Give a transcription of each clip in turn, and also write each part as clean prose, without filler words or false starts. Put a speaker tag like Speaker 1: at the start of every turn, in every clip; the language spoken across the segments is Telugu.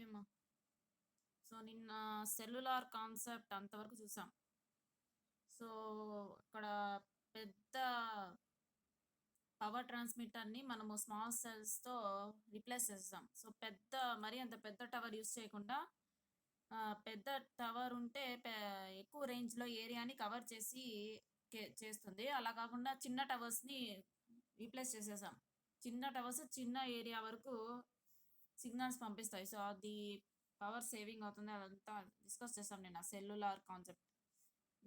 Speaker 1: ఓకేమ్మా. సో నిన్న సెల్యులార్ కాన్సెప్ట్ అంతవరకు చూసాం. సో ఇక్కడ పెద్ద పవర్ ట్రాన్స్మిటర్ని మనము స్మాల్ సెల్స్తో రీప్లేస్ చేస్తాం. సో మరీ అంత పెద్ద టవర్ యూస్ చేయకుండా పెద్ద టవర్ ఉంటే ఎక్కువ రేంజ్లో ఏరియాని కవర్ చేసి చేస్తుంది. అలా కాకుండా చిన్న టవర్స్ని రీప్లేస్ చేసేసాం. చిన్న టవర్స్ చిన్న ఏరియా వరకు సిగ్నల్స్ పంపిస్తాయి. సో అది పవర్ సేవింగ్ అవుతుంది. అదంతా డిస్కస్ చేస్తాం నేను సెల్యులార్ కాన్సెప్ట్.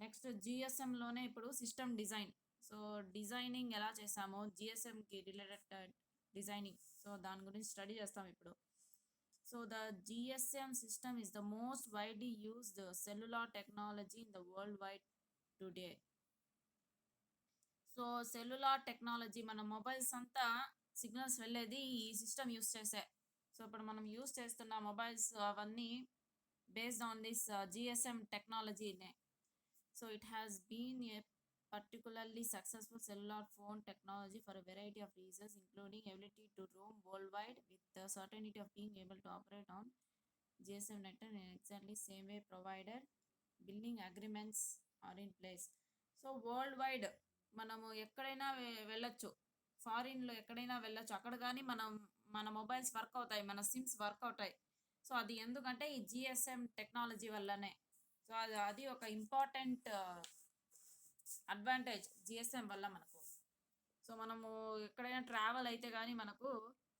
Speaker 1: నెక్స్ట్ జిఎస్ఎంలోనే ఇప్పుడు సిస్టమ్ డిజైన్. సో డిజైనింగ్ ఎలా చేసామో జిఎస్ఎంకి రిలేటెడ్ డిజైనింగ్, సో దాని గురించి స్టడీ చేస్తాం ఇప్పుడు. So the GSM system is the most widely used cellular technology in the world wide today. So cellular technology మన మొబైల్స్ అంతా సిగ్నల్స్ వెళ్ళేది ఈ సిస్టమ్ యూస్ చేసే. సో ఇప్పుడు మనం యూస్ చేస్తున్న మొబైల్స్ అవన్నీ based on this GSM technology. So it has been a particularly successful cellular phone technology for a variety of reasons, including ability to roam worldwide with the certainty of being able to operate on GSM network in exactly same way provided billing agreements are in place. So world wide మనము ఎక్కడైనా వెళ్ళొచ్చు, ఫారిన్లో ఎక్కడైనా వెళ్ళొచ్చు. అక్కడ కానీ మన మొబైల్స్ వర్క్ అవుతాయి, మన సిమ్స్ వర్క్ అవుతాయి. సో అది ఎందుకంటే ఈ జిఎస్ఎం టెక్నాలజీ వల్లనే. సో అది ఒక ఇంపార్టెంట్ అడ్వాంటేజ్ జిఎస్ఎం వల్ల మనకు. సో మనము ఎక్కడైనా ట్రావెల్ అయితే కానీ మనకు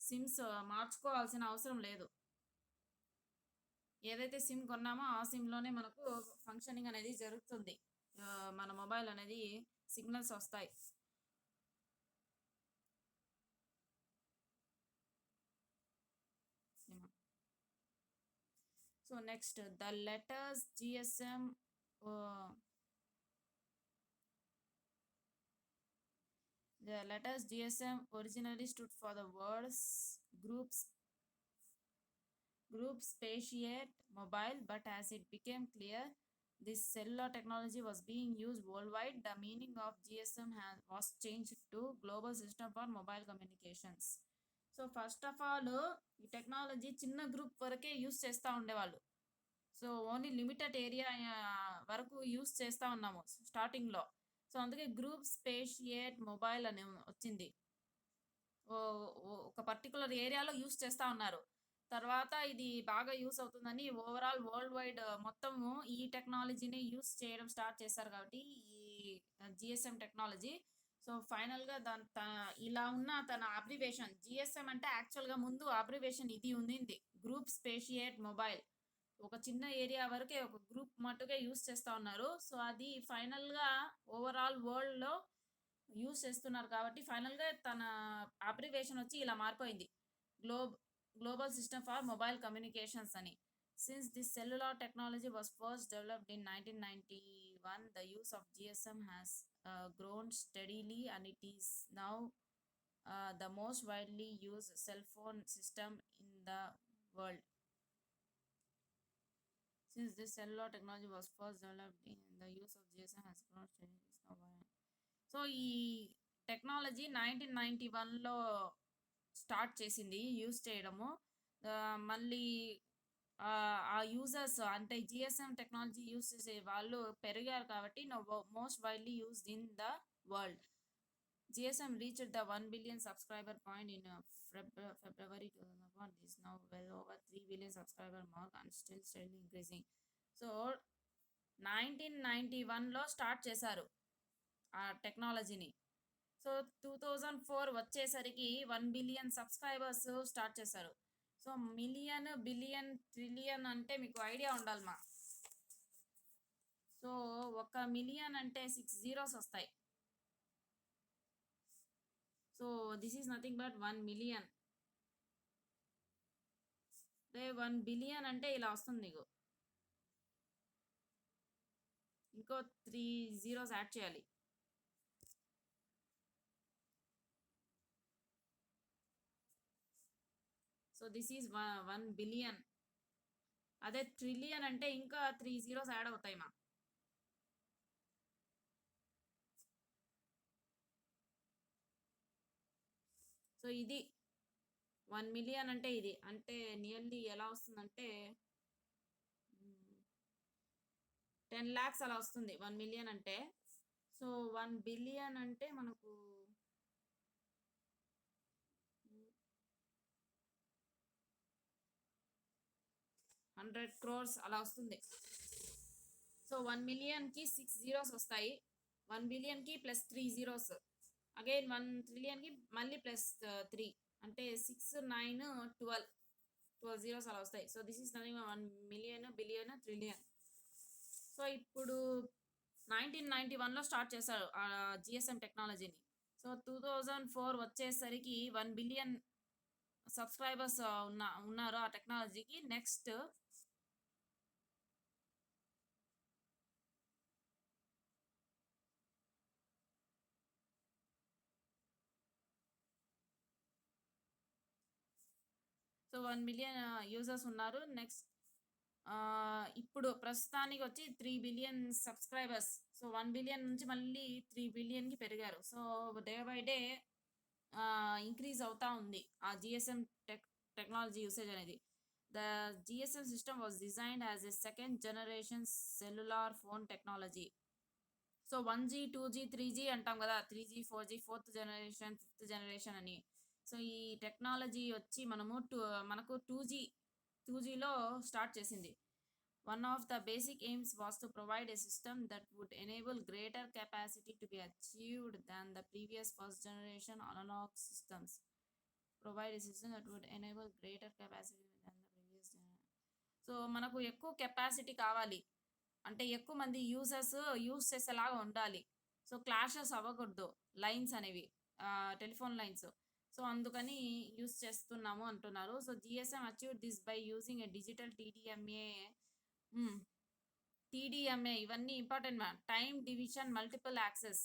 Speaker 1: సిమ్స్ మార్చుకోవాల్సిన అవసరం లేదు. ఏదైతే సిమ్ కొన్నామో ఆ సిమ్లోనే మనకు ఫంక్షనింగ్ అనేది జరుగుతుంది. మన మొబైల్ అనేది సిగ్నల్స్ వస్తాయి. So next the letters GSM. The letters GSM originally stood for the words group spatiate mobile, but as it became clear this cellular technology was being used worldwide, the meaning of GSM was changed to global system for mobile communications. So first of all ఈ టెక్నాలజీ చిన్న గ్రూప్ వరకే యూస్ చేస్తూ ఉండేవాళ్ళు. సో ఓన్లీ లిమిటెడ్ ఏరియా వరకు యూస్ చేస్తూ ఉన్నాము స్టార్టింగ్లో. సో అందుకే గ్రూప్ స్పేషియేట్ మొబైల్ అని వచ్చింది. ఒక పర్టికులర్ ఏరియాలో యూస్ చేస్తూ ఉన్నారు. తర్వాత ఇది బాగా యూస్ అవుతుందని ఓవరాల్ వరల్డ్ వైడ్ మొత్తము ఈ టెక్నాలజీని యూస్ చేయడం స్టార్ట్ చేశారు కాబట్టి ఈ జిఎస్ఎం టెక్నాలజీ. సో ఫైనల్గా ఇలా ఉన్న తన అబ్రివేషన్ జిఎస్ఎం అంటే యాక్చువల్గా ముందు అబ్రివేషన్ ఇది ఉంది, గ్రూప్ స్పేషియేట్ మొబైల్. ఒక చిన్న ఏరియా వరకే ఒక గ్రూప్ మట్టుగా యూస్ చేస్తూ ఉన్నారు. సో అది ఫైనల్గా ఓవరాల్ వరల్డ్లో యూస్ చేస్తున్నారు కాబట్టి ఫైనల్గా తన అబ్రివేషన్ వచ్చి ఇలా మారిపోయింది, global system for mobile communications అని. Since this cellular technology was first developed in 1991, the use of GSM has grown steadily and it is now the most widely used cell phone system in the world. Since this cellular technology was first developed in the use of GSM has grown steadily is now widely. So ఈ టెక్నాలజీ 1991లో స్టార్ట్ చేసింది యూస్ చేయడము. మళ్ళీ ఆ యూజర్స్ అంటే జిఎస్ఎం టెక్నాలజీ యూస్ చేసే వాళ్ళు పెరిగారు కాబట్టి most widely used in the world. GSM reached the 1 billion subscriber point in February 2001. This is now well over 3 billion subscriber mark and still steadily increasing. So 1991లో స్టార్ట్ చేశారు ఆ టెక్నాలజీని. సో 2004 వచ్చేసరికి 1 బిలియన్ సబ్స్క్రైబర్స్ స్టార్ట్ చేశారు. సో మిలియన్, బిలియన్, ట్రిలియన్ అంటే మీకు ఐడియా ఉండాలి మా. సో 1 మిలియన్ అంటే 6 zeros వస్తాయి. So this is nothing but 1 million. 1 billion అంటే ఇలా వస్తుంది నీకు, ఇంకో 3 zeros యాడ్ చేయాలి. So this is 1 billion. అదే ట్రిలియన్ అంటే ఇంకా 3 zeros యాడ్ అవుతాయి మా. సో ఇది 1,000,000 అంటే ఇది. అంటే నియర్లీ ఎలా వస్తుందంటే 10,00,000 అలా వస్తుంది 1,000,000 అంటే. సో 1,000,000,000 అంటే మనకు 100 క్రోర్స్ అలా వస్తుంది. సో 1,000,000కి 6 జీరోస్ వస్తాయి. 1 బిలియన్కి ప్లస్ 3 జీరోస్. అగైన్ 1 ట్రిలియన్కి మళ్ళీ ప్లస్ 3 అంటే 6 9 12 జీరోస్ అలా వస్తాయి. So this is nothing 1 million billion trillion. So ఇప్పుడు 1991లో స్టార్ట్ చేశారు జిఎస్ఎం టెక్నాలజీని. సో 2004 వచ్చేసరికి 1 బిలియన్ సబ్స్క్రైబర్స్ ఉన్నారు ఆ టెక్నాలజీకి. నెక్స్ట్ సో 1 మిలియన్ యూజర్స్ ఉన్నారు. నెక్స్ట్ ఇప్పుడు ప్రస్తుతానికి వచ్చి 3 బిలియన్ సబ్స్క్రైబర్స్. సో 1 బిలియన్ నుంచి మళ్ళీ 3 బిలియన్కి పెరిగారు. So day by day increase అవుతా ఉంది ఆ జిఎస్ఎం టెక్నాలజీ యూసేజ్ అనేది. The GSM system was designed as a second generation cellular phone technology. So 1G 2G 3G అంటాం కదా, 3G 4G 4th generation 5th generation అని. సో ఈ టెక్నాలజీ వచ్చి మనకు 2Gలో స్టార్ట్ చేసింది. One of the basic aims was to provide a system that would enable greater capacity to be achieved than the previous first generation analog systems. Provide a system that would enable greater capacity than the previous generation. So మనకు ఎక్కువ కెపాసిటీ కావాలి అంటే ఎక్కువ మంది యూజర్స్ యూజ్ చేసేలాగా ఉండాలి. సో క్లాషెస్ అవ్వకూడదు లైన్స్ అనేవి, టెలిఫోన్ లైన్స్. సో అందుకని యూజ్ చేస్తున్నాము అంటున్నారు. So GSM achieve this by using a digital TDMA ఇవన్నీ important ma'am. Time division multiple access.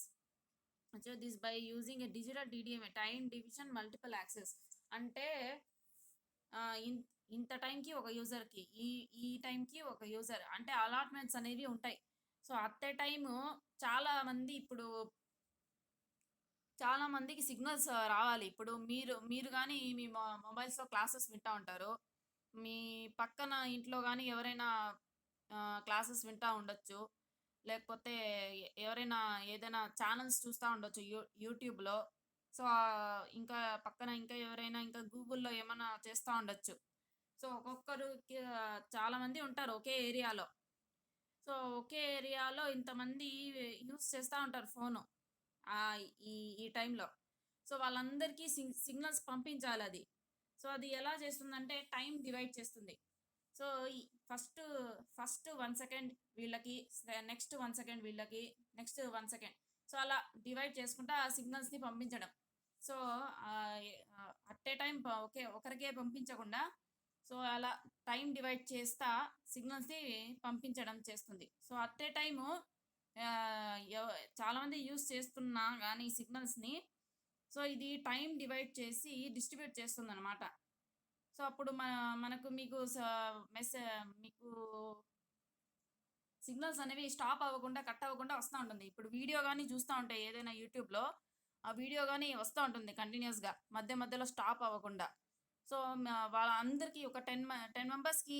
Speaker 1: Achieve this by using a digital TDMA time division multiple access అంటే ఇంత టైంకి ఒక యూజర్కి, ఈ టైంకి ఒక యూజర్ అంటే అలాట్మెంట్స్ అనేవి ఉంటాయి. సో అట్ ఏ టైము చాలా మందికి సిగ్నల్స్ రావాలి. ఇప్పుడు మీరు కానీ మీ మొబైల్స్లో క్లాసెస్ వింటూ ఉంటారు. మీ పక్కన ఇంట్లో కానీ ఎవరైనా క్లాసెస్ వింటూ ఉండొచ్చు. లేకపోతే ఎవరైనా ఏదైనా ఛానల్స్ చూస్తూ ఉండొచ్చు యూట్యూబ్లో. సో ఇంకా పక్కన ఇంకా ఎవరైనా ఇంకా గూగుల్లో ఏమైనా చేస్తూ ఉండొచ్చు. సో ఒక్కొక్కరికి చాలామంది ఉంటారు ఒకే ఏరియాలో. సో ఒకే ఏరియాలో ఇంతమంది యూస్ చేస్తూ ఉంటారు ఫోను ఈ టైంలో. సో వాళ్ళందరికీ సిగ్నల్స్ పంపించాలి అది. సో అది ఎలా చేస్తుందంటే టైం డివైడ్ చేస్తుంది. సో ఫస్ట్ 1 సెకండ్ వీళ్ళకి, నెక్స్ట్ 1 సెకండ్ వీళ్ళకి, నెక్స్ట్ 1 సెకండ్. సో అలా డివైడ్ చేసుకుంటా ఆ సిగ్నల్స్ని పంపించడం. సో అట్ ఏ టైం ఒకరికే పంపించకుండా సో అలా టైం డివైడ్ చేస్తా సిగ్నల్స్ని పంపించడం చేస్తుంది. సో అట్ ఏ టైము చాలామంది యూస్ చేస్తున్నా కానీ సిగ్నల్స్ని. సో ఇది టైం డివైడ్ చేసి డిస్ట్రిబ్యూట్ చేస్తుంది అనమాట. సో అప్పుడు మీకు సిగ్నల్స్ అనేవి స్టాప్ అవ్వకుండా కట్ అవ్వకుండా వస్తూ ఉంటుంది. ఇప్పుడు వీడియో కానీ చూస్తూ ఉంటే ఏదైనా యూట్యూబ్లో ఆ వీడియో కానీ వస్తూ ఉంటుంది కంటిన్యూస్గా మధ్యలో స్టాప్ అవ్వకుండా. సో వాళ్ళందరికీ ఒక 10 మెంబర్స్కి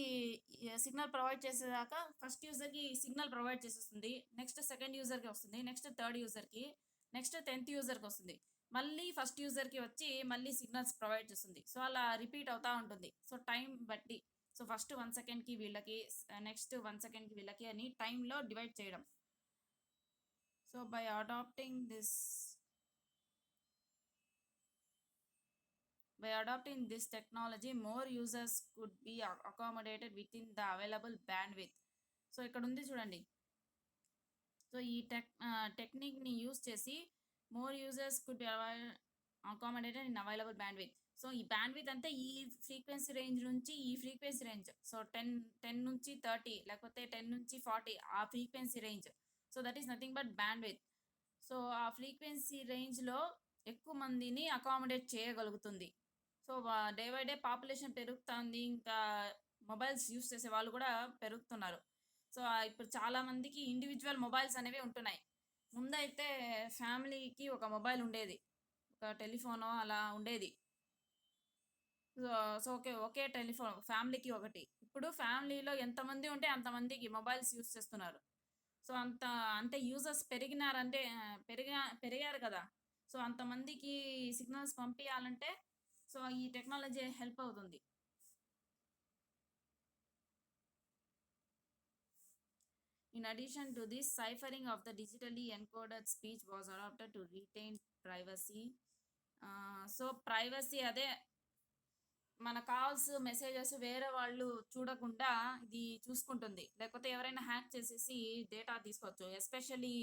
Speaker 1: సిగ్నల్ ప్రొవైడ్ చేసేదాకా ఫస్ట్ యూజర్కి సిగ్నల్ ప్రొవైడ్ చేసేస్తుంది. నెక్స్ట్ సెకండ్ యూజర్కి వస్తుంది, నెక్స్ట్ థర్డ్ యూజర్కి, నెక్స్ట్ 10th యూజర్కి వస్తుంది. మళ్ళీ ఫస్ట్ యూజర్కి వచ్చి మళ్ళీ సిగ్నల్స్ ప్రొవైడ్ చేస్తుంది. సో అలా రిపీట్ అవుతూ ఉంటుంది. సో టైం బట్టి సో ఫస్ట్ 1 సెకండ్కి వీళ్ళకి, నెక్స్ట్ 1 సెకండ్కి వీళ్ళకి అని టైంలో డివైడ్ చేయడం. So by adapting this technology, more users could be accommodated within the available bandwidth. So ఇక్కడ ఉంది చూడండి. సో ఈ టెక్నిక్ని యూస్ చేసి more users could be accommodated in available bandwidth. So ఈ బ్యాండ్విత్ అంటే ఈ ఫ్రీక్వెన్సీ రేంజ్ నుంచి ఈ ఫ్రీక్వెన్సీ రేంజ్. సో 10 నుంచి 30 లేకపోతే 10 నుంచి 40 ఆ frequency range. So that is nothing but bandwidth. So ఆ ఫ్రీక్వెన్సీ రేంజ్లో ఎక్కువ మందిని అకామిడేట్ చేయగలుగుతుంది. So day by day population పెరుగుతుంది. ఇంకా మొబైల్స్ యూస్ చేసే వాళ్ళు కూడా పెరుగుతున్నారు. సో ఇప్పుడు చాలామందికి ఇండివిజువల్ మొబైల్స్ అనేవి ఉంటున్నాయి. ముందైతే ఫ్యామిలీకి ఒక మొబైల్ ఉండేది, ఒక టెలిఫోను అలా ఉండేది. So so okay. ఒకే టెలిఫోన్ ఫ్యామిలీకి ఒకటి. ఇప్పుడు ఫ్యామిలీలో ఎంతమంది ఉంటే అంతమందికి మొబైల్స్ యూజ్ చేస్తున్నారు. సో, అంటే యూజర్స్ పెరిగినారంటే పెరిగారు కదా! సో, అంతమందికి సిగ్నల్స్ పంపియాలంటే సో, ఈ టెక్నాలజీ హెల్ప్ అవుతుంది. In addition to this, ciphering of the digitally encoded speech was adopted to retain privacy. So, privacy అదే మన కాల్స్, మెసేజెస్ వేరే వాళ్ళు చూడకుండా ఇది చూసుకుంటుంది. లేకపోతే ఎవరైనా హ్యాక్ చేసేసి డేటా తీసుకోవచ్చు. ఎస్పెషల్లీ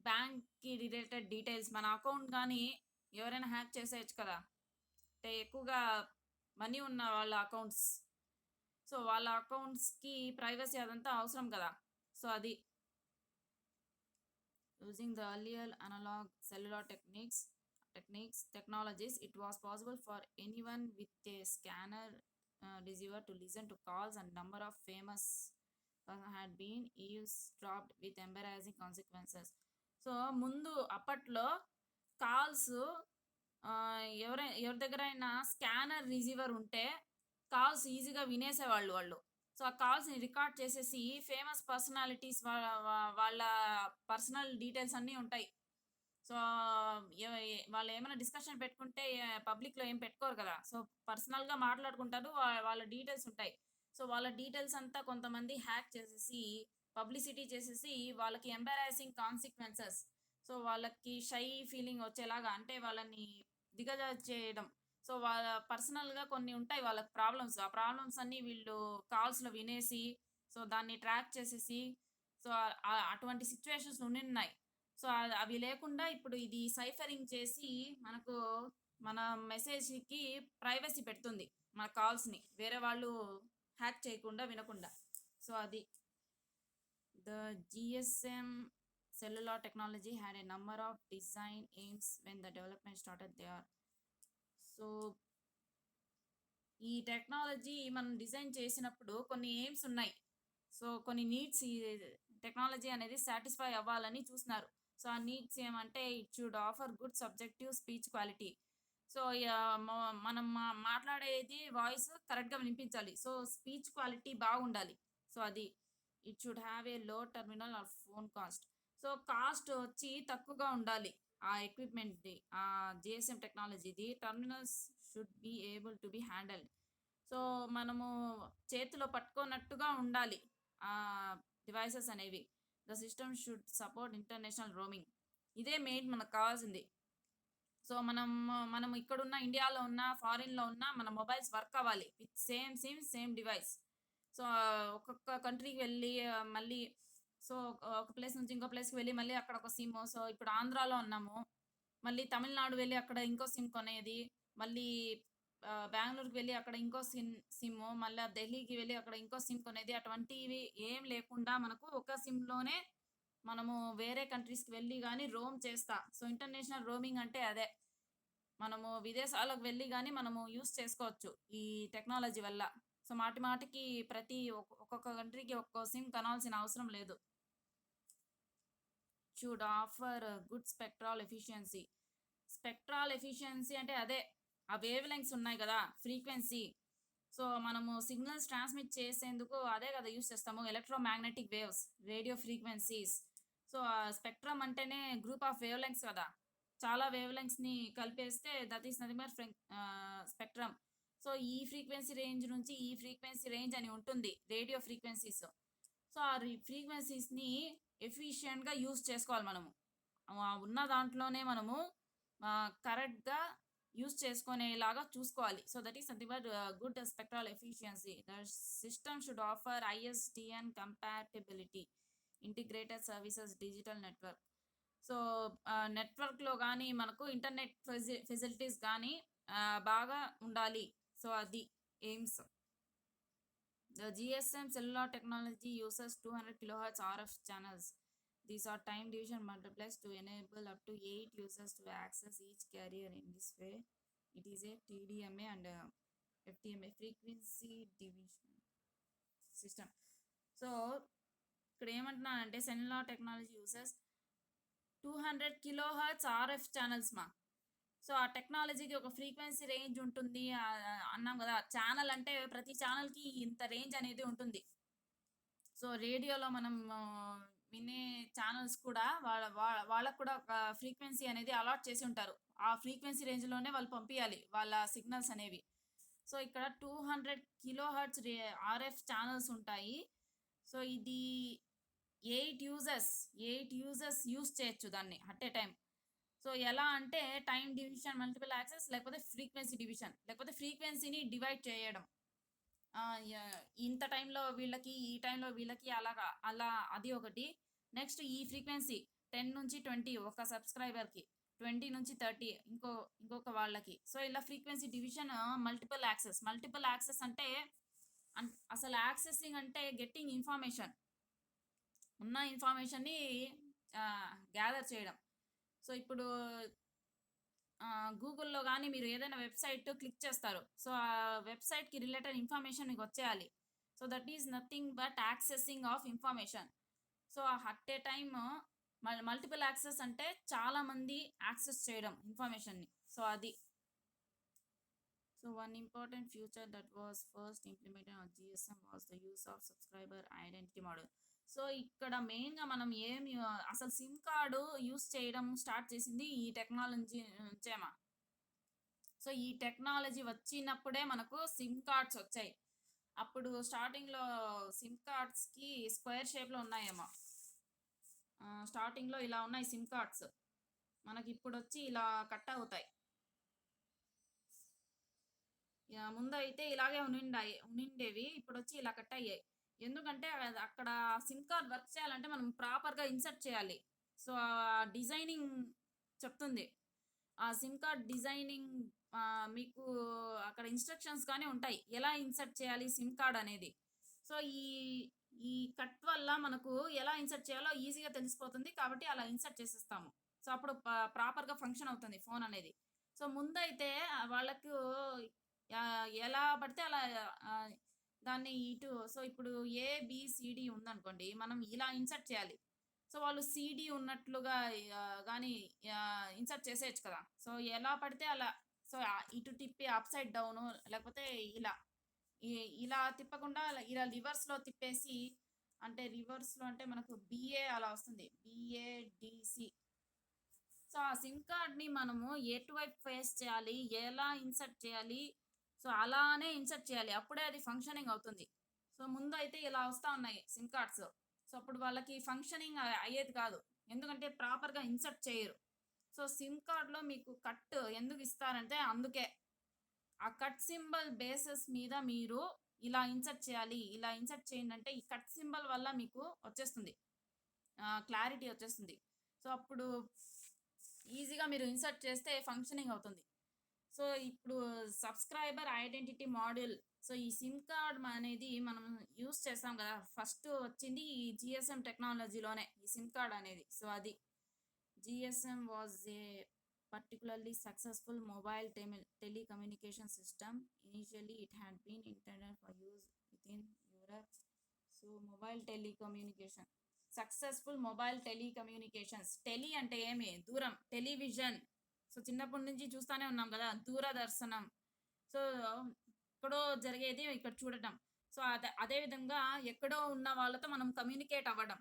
Speaker 1: బ్యాంక్‌కి రిలేటెడ్ డీటెయిల్స్ మన అకౌంట్ గానీ ఎవరైనా హ్యాక్ చేసేయొచ్చు కదా! అంటే ఎక్కువగా మనీ ఉన్న వాళ్ళ అకౌంట్స్. సో, వాళ్ళ అకౌంట్స్‌కి ప్రైవసీ అదంతా అవసరం కదా! సో, అది. Using the earlier analog cellular technologies, it was possible for anyone with a scanner receiver to listen to calls, and number of famous had been eavesdropped with embarrassing consequences. So ముందు అప్పట్లో కాల్స్ ఎవరి దగ్గరైనా స్కానర్ రిసీవర్ ఉంటే కాల్స్ ఈజీగా వినేసేవాళ్ళు వాళ్ళు. సో, ఆ కాల్స్‌ని రికార్డ్ చేసేసి ఫేమస్ పర్సనాలిటీస్ వాళ్ళ పర్సనల్ డీటెయిల్స్ అన్నీ ఉంటాయి. సో, వాళ్ళేమైనా డిస్కషన్ పెట్టుకుంటే పబ్లిక్‌లో ఏం పెట్టుకోరు కదా! సో, పర్సనల్‌గా మాట్లాడుకుంటారు. వాళ్ళ డీటెయిల్స్ ఉంటాయి. సో, వాళ్ళ డీటెయిల్స్ అంతా కొంతమంది హ్యాక్ చేసేసి, పబ్లిసిటీ చేసేసి వాళ్ళకి ఎంబారాసింగ్ కాన్సిక్వెన్సెస్. సో, వాళ్ళకి షై ఫీలింగ్ వచ్చేలాగా అంటే వాళ్ళని దిగజార్చేయడం. సో, వాళ్ళ పర్సనల్‌గా కొన్ని ఉంటాయి వాళ్ళకి ప్రాబ్లమ్స్. ఆ ప్రాబ్లమ్స్ అన్నీ వీళ్ళు కాల్స్‌లో వినేసి, సో, దాన్ని ట్రాక్ చేసేసి, సో, అటువంటి సిట్యుయేషన్స్ ఉండిన్నాయి. సో, అవి లేకుండా ఇప్పుడు ఇది సైఫరింగ్ చేసి మనకు మన మెసేజ్‌కి ప్రైవసీ పెడుతుంది. మన కాల్స్‌ని. వేరే వాళ్ళు హ్యాక్ చేయకుండా, వినకుండా. సో, అది. The GSM cellular technology had a number of design aims when the development started there. So, ఈ టెక్నాలజీ మనం డిజైన్ చేసినప్పుడు కొన్ని ఎయిమ్స్ ఉన్నాయి. సో, కొన్ని నీడ్స్ ఈ టెక్నాలజీ అనేది సాటిస్ఫై అవ్వాలని చూస్తున్నారు. సో, ఆ నీడ్స్ ఏమంటే it should offer good subjective speech quality. So, మనం మాట్లాడేది వాయిస్ కరెక్ట్‌గా వినిపించాలి. సో, స్పీచ్ క్వాలిటీ బాగుండాలి. సో, అది. It should have a low terminal or phone cost. So, cost వచ్చి తక్కువగా ఉండాలి. ఆ ఎక్విప్‌మెంట్‌ది. జీఎస్ఎం టెక్నాలజీది. Terminals should be able to be handled. So, మనము చేతిలో పట్టుకోనట్టుగా ఉండాలి. డివైసెస్ అనేవి. The system should support international roaming. ఇదే మెయిన్ మనకు కావాల్సింది. సో, మనం ఇక్కడున్న ఇండియాలో ఉన్న, ఫారిన్‌లో ఉన్న మన మొబైల్స్ వర్క్ అవ్వాలి. With same SIM, same device. So, ఒక్కొక్క కంట్రీకి వెళ్ళి మళ్ళీ సో, ఒక ప్లేస్ నుంచి ఇంకో ప్లేస్‌కి వెళ్ళి మళ్ళీ అక్కడ ఒక సిమ్. సో, ఇప్పుడు ఆంధ్రాలో ఉన్నాము. మళ్ళీ తమిళనాడు వెళ్ళి అక్కడ ఇంకో సిమ్ కొనేది. మళ్ళీ బెంగుళూరుకి వెళ్ళి అక్కడ ఇంకో సిమ్ము. మళ్ళా ఢిల్లీకి వెళ్ళి అక్కడ ఇంకో సిమ్ కొనేది. అటువంటివి ఏం లేకుండా మనకు ఒక సిమ్‌లోనే మనము వేరే కంట్రీస్‌కి వెళ్ళి గాని రోమ్ చేస్తా. సో, ఇంటర్నేషనల్ రోమింగ్ అంటే అదే. మనము విదేశాలకు వెళ్ళి గాని మనము యూజ్ చేసుకోవచ్చు. ఈ టెక్నాలజీ వల్ల. సో, మాటి మాటికి ప్రతి ఒక్కొక్క కంట్రీకి ఒక్కో సిమ్ కొనాల్సిన అవసరం లేదు. Should offer good spectral efficiency. Spectral efficiency అంటే అదే. ఆ వేవ్ లెంగ్త్స్ ఉన్నాయి గదా! ఫ్రీక్వెన్సీ. సో, మనము సిగ్నల్స్ ట్రాన్స్‌మిట్ చేసేందుకు అదే గదా! యూజ్ చేస్తాము. Electromagnetic waves, radio frequencies. So, spectrum అంటేనే గ్రూప్ ఆఫ్ వేవ్ లెంగ్త్స్ కదా! చాలా వేవ్ లెంగ్త్స్‌ని కలిపేస్తే that is nothing but spectrum. So, ఈ ఫ్రీక్వెన్సీ రేంజ్ నుంచి ఈ ఫ్రీక్వెన్సీ రేంజ్ అని ఉంటుంది. Radio frequencies. సో, ఆ ఫ్రీక్వెన్సీస్‌ని ఎఫిషియంట్‌గా యూజ్ చేసుకోవాలి మనము. ఉన్న దాంట్లోనే మనము కరెక్ట్‌గా యూజ్ చేసుకునేలాగా చూసుకోవాలి. So, that is nothing but good spectral efficiency. The system should offer ISDN compatibility, integrated services digital network. So, నెట్వర్క్‌లో గానీ మనకు ఇంటర్నెట్ ఫెసిలిటీస్ గానీ బాగా ఉండాలి. సో, అది AIIMS. The GSM cellular technology uses 200 kilohertz RF channels. These are time division multiplexed to enable up to 8 users to access each carrier in this way. It is a TDMA and FDMA frequency division system. So, ఇక్కడ ఏమంటున్నానంటే cellular technology uses 200 kilohertz RF channels మా. సో, ఆ టెక్నాలజీకి ఒక ఫ్రీక్వెన్సీ రేంజ్ ఉంటుంది అన్నాం గదా! ఛానల్ అంటే ప్రతి ఛానల్‌కి ఇంత రేంజ్ అనేది ఉంటుంది. సో, రేడియోలో మనం వినే ఛానల్స్ కూడా వాళ్ళకి కూడా ఒక ఫ్రీక్వెన్సీ అనేది అలాట్ చేసి ఉంటారు. ఆ ఫ్రీక్వెన్సీ రేంజ్‌లోనే వాళ్ళు పంపియాలి వాళ్ళ సిగ్నల్స్ అనేవి. సో, ఇక్కడ 200 కిలో హెర్ట్జ్ ఆర్ఎఫ్ ఛానెల్స్ ఉంటాయి. సో, ఇది 8 యూజర్స్ యూజ్ చేయొచ్చు దాన్ని అట్ ఎ టైమ్. సో, ఎలా అంటే టైమ్ డివిజన్, మల్టిపుల్ యాక్సెస్ లేకపోతే ఫ్రీక్వెన్సీ డివిజన్ లేకపోతే ఫ్రీక్వెన్సీని డివైడ్ చేయడం. ఇంత టైంలో వీళ్ళకి, ఈ టైంలో వీళ్ళకి అలాగా అలా అది ఒకటి. నెక్స్ట్ ఈ ఫ్రీక్వెన్సీ 10-20 ఒక సబ్‌స్క్రైబర్‌కి, 20-30 ఇంకొక వాళ్ళకి. సో, ఇలా ఫ్రీక్వెన్సీ డివిజన్ మల్టిపుల్ యాక్సెస్ అంటే అసలు యాక్సెసింగ్ అంటే గెట్టింగ్ ఇన్ఫర్మేషన్. ఉన్న ఇన్ఫర్మేషన్‌ని గ్యాదర్ చేయడం. సో, ఇప్పుడు గూగుల్‌లో గాని మీరు ఏదైనా వెబ్‌సైట్ క్లిక్ చేస్తారు. సో, ఆ వెబ్‌సైట్‌కి రిలేటెడ్ ఇన్ఫర్మేషన్ మీకొచ్చేయాలి. So, that is nothing but accessing of information. So, at a time multiple access అంటే చాలా మంది యాక్సెస్ చేయడం ఇన్ఫర్మేషన్‌ని. సో, అది. So, one important feature that was first implemented on GSM was the use of subscriber identity model. So, ఇక్కడ మెయిన్‌గా మనం అసలు సిమ్ కార్డ్ యూజ్ చేయడం స్టార్ట్ చేసింది ఈ టెక్నాలజీ నుంచేమా. సో, ఈ టెక్నాలజీ వచ్చినప్పుడే మనకు సిమ్ కార్డ్స్ వచ్చాయి. అప్పుడు స్టార్టింగ్‌లో సిమ్ కార్డ్స్‌కి స్క్వేర్ షేప్‌లో ఉన్నాయేమో. స్టార్టింగ్‌లో ఇలా ఉన్నాయి సిమ్ కార్డ్స్. మనకిప్పుడొచ్చి ఇలా కట్ అవుతాయి. ముందైతే ఇలాగే ఉండిండేవి. ఇప్పుడొచ్చి ఇలా కట్ అయ్యాయి. ఎందుకంటే అక్కడ సిమ్ కార్డ్ వర్క్ చేయాలంటే మనం ప్రాపర్‌గా ఇన్సర్ట్ చేయాలి. సో, డిజైనింగ్ చెప్తుంది. ఆ సిమ్ కార్డ్ డిజైనింగ్ మీకు అక్కడ ఇన్‌స్ట్రక్షన్స్ గాని ఉంటాయి. ఎలా ఇన్సర్ట్ చేయాలి సిమ్ కార్డ్ అనేది. సో, ఈ కట్ వల్ల మనకు ఎలా ఇన్సర్ట్ చేయాలో ఈజీగా తెలిసిపోతుంది. కాబట్టి అలా ఇన్సర్ట్ చేసేస్తాము. సో, అప్పుడు ప్రాపర్‌గా ఫంక్షన్ అవుతుంది ఫోన్ అనేది. సో, ముందైతే వాళ్ళకు ఎలా పడితే అలా ఆహ్, దాన్ని సో, ఇప్పుడు ఏబీసీడీ ఉందనుకోండి. మనం ఇలా ఇన్సర్ట్ చేయాలి. సో, వాళ్ళు సీడీ ఉన్నట్లుగా గాని ఇన్సర్ట్ చేసేయొచ్చు కదా! సో, ఎలా పడితే అలా. సో, ఇటు తిప్పి అప్‌సైడ్ డౌను లేకపోతే ఇలా. ఇ ఇలా తిప్పకుండా ఇలా రివర్స్‌లో తిప్పేసి అంటే రివర్స్‌లో అంటే మనకు బీఏ అలా వస్తుంది. బీఏడీసీ. సో, ఆ సిమ్ కార్డ్‌ని మనము ఎటువైపు ఫేస్ చేయాలి? ఎలా ఇన్సర్ట్ చేయాలి? సో, అలానే ఇన్సర్ట్ చేయాలి. అప్పుడే అది ఫంక్షనింగ్ అవుతుంది. సో, ముందయితే ఇలా వస్తా ఉన్నాయి సిమ్ కార్డ్స్. సో, అప్పుడు వాళ్ళకి ఫంక్షనింగ్ అయ్యేది కాదు. ఎందుకంటే ప్రాపర్‌గా ఇన్సర్ట్ చేయరు. సో, సిమ్ కార్డ్‌లో మీకు కట్ ఎందుకు ఇస్తారంటే అందుకే. ఆ కట్ సింబల్ బేసిస్ మీద మీరు ఇలా ఇన్సర్ట్ చేయాలి. ఇలా ఇన్సర్ట్ చేయండంటే ఈ కట్ సింబల్ వల్ల మీకు వచ్చేస్తుంది. క్లారిటీ వచ్చేస్తుంది. సో, అప్పుడు ఈజీగా మీరు ఇన్సర్ట్ చేస్తే ఫంక్షనింగ్ అవుతుంది. సో, ఇప్పుడు సబ్‌స్క్రైబర్ ఐడెంటిటీ మాడ్యూల్. సో, ఈ సిమ్ కార్డ్ అనేది మనం యూజ్ చేస్తాం గదా! ఫస్ట్ వచ్చింది ఈ జీఎస్ఎం టెక్నాలజీలోనే ఈ సిమ్ కార్డ్ అనేది. సో, అది. GSM was a particularly successful mobile telecommunication system. Initially, it had been intended for use within Europe. So, mobile telecommunication. Successful mobile telecommunications. Tele అంటే ఏమి? దూరం. టెలివిజన్. సో, చిన్నప్పటి నుంచి చూస్తానే ఉన్నాం గదా! దూరదర్శనం. సో, ఎక్కడో జరిగేది ఇక్కడ చూడటం. సో, అదే విధంగా ఎక్కడో ఉన్న వాళ్ళతో మనం కమ్యూనికేట్ అవ్వడం.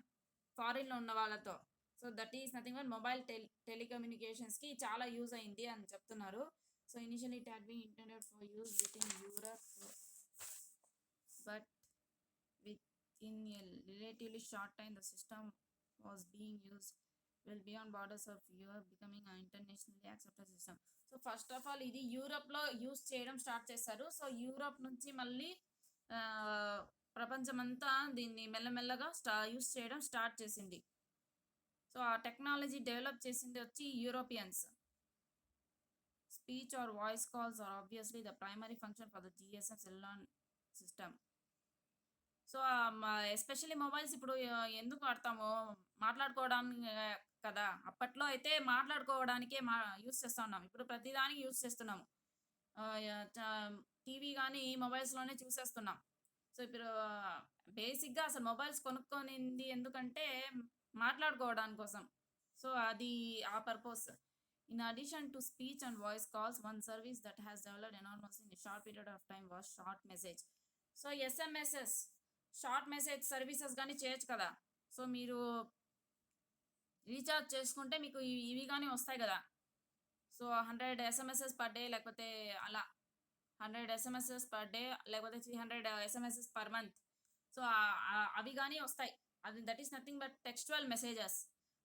Speaker 1: ఫారిన్‌లో ఉన్న వాళ్ళతో. So, that is nothing but mobile టెలికమ్యూనికేషన్స్‌కి చాలా యూజ్ అయింది అని చెప్తున్నారు. So, initially it had been intended for use within Europe. But within a relatively short time, the system was being used well beyond borders of Europe, becoming an internationally accepted system. So, first of all ఇది యూరప్‌లో యూజ్ చేయడం స్టార్ట్ చేశారు. సో, యూరప్ నుంచి మళ్ళీ ప్రపంచమంతా దీన్ని మెల్లమెల్లగా యూజ్ చేయడం స్టార్ట్ చేసింది. సో, ఆ టెక్నాలజీ డెవలప్ చేసింది వచ్చి Europeans. Speech or voice calls are obviously the primary function for the GSM cellular system. So, especially mobiles ఇప్పుడు ఎందుకు వాడతాము? మాట్లాడుకోవడానికి కదా! అప్పట్లో అయితే మాట్లాడుకోవడానికే యూజ్ చేస్తా ఉన్నాం. ఇప్పుడు ప్రతిదానికి యూజ్ చేస్తున్నాము. టీవీ గాని మొబైల్స్‌లోనే చూసేస్తున్నాం. సో, ఇప్పుడు బేసిక్‌గా అసలు మొబైల్స్ కొనుక్కొనింది ఎందుకంటే మాట్లాడుకోవడాని కోసం. సో, అది ఆ purpose. In addition to speech and voice calls, one service that has developed enormously in a short period of time was short message. So SMSs short message services కానీ చేయొచ్చు కదా. సో మీరు రీఛార్జ్ చేసుకుంటే మీకు ఇవి కానీ వస్తాయి కదా. సో 100 ఎస్ఎంఎస్ఎస్ పర్ డే, లేకపోతే అలా 100 ఎస్ఎంఎస్ఎస్ పర్ డే, లేకపోతే 300 ఎస్ఎంఎస్ఎస్ పర్ మంత్. సో అవి కానీ వస్తాయి. అది that is nothing but textual messages.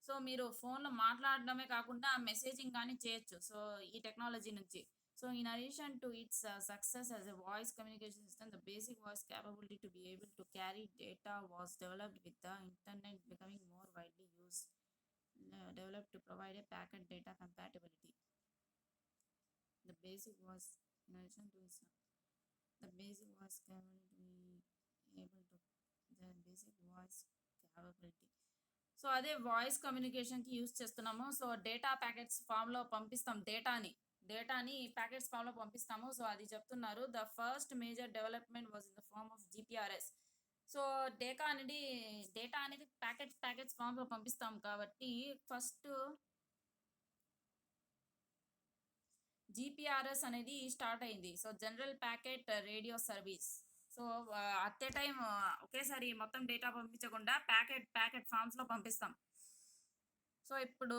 Speaker 1: So మీరు ఫోన్లో మాట్లాడడమే కాకుండా మెసేజింగ్ కానీ చేయొచ్చు సో ఈ టెక్నాలజీ నుంచి. So in addition to it's success as a voice communication system, the basic voice capability to be able to carry data was developed with the internet becoming more widely used, developed to provide a packet data compatibility. The basic was in addition to its the basic voice capability to be able to the basic voice capability. So అదే వాయిస్ కమ్యూనికేషన్కి యూస్ చేస్తున్నాము. సో డేటా ప్యాకెట్స్ ఫామ్లో పంపిస్తాం. డేటాని ప్యాకెట్స్ ఫామ్లో పంపిస్తాము. సో అది చెప్తున్నారు. The first major development was in the form of GPRS. So data అనేది ప్యాకెట్స్ ఫామ్లో పంపిస్తాం కాబట్టి ఫస్ట్ జిపిఆర్ఎస్ అనేది స్టార్ట్ అయింది. So general packet radio service. So at a time ఒకేసారి మొత్తం డేటా పంపించకుండా ప్యాకెట్ ఫామ్స్లో పంపిస్తాం. సో ఇప్పుడు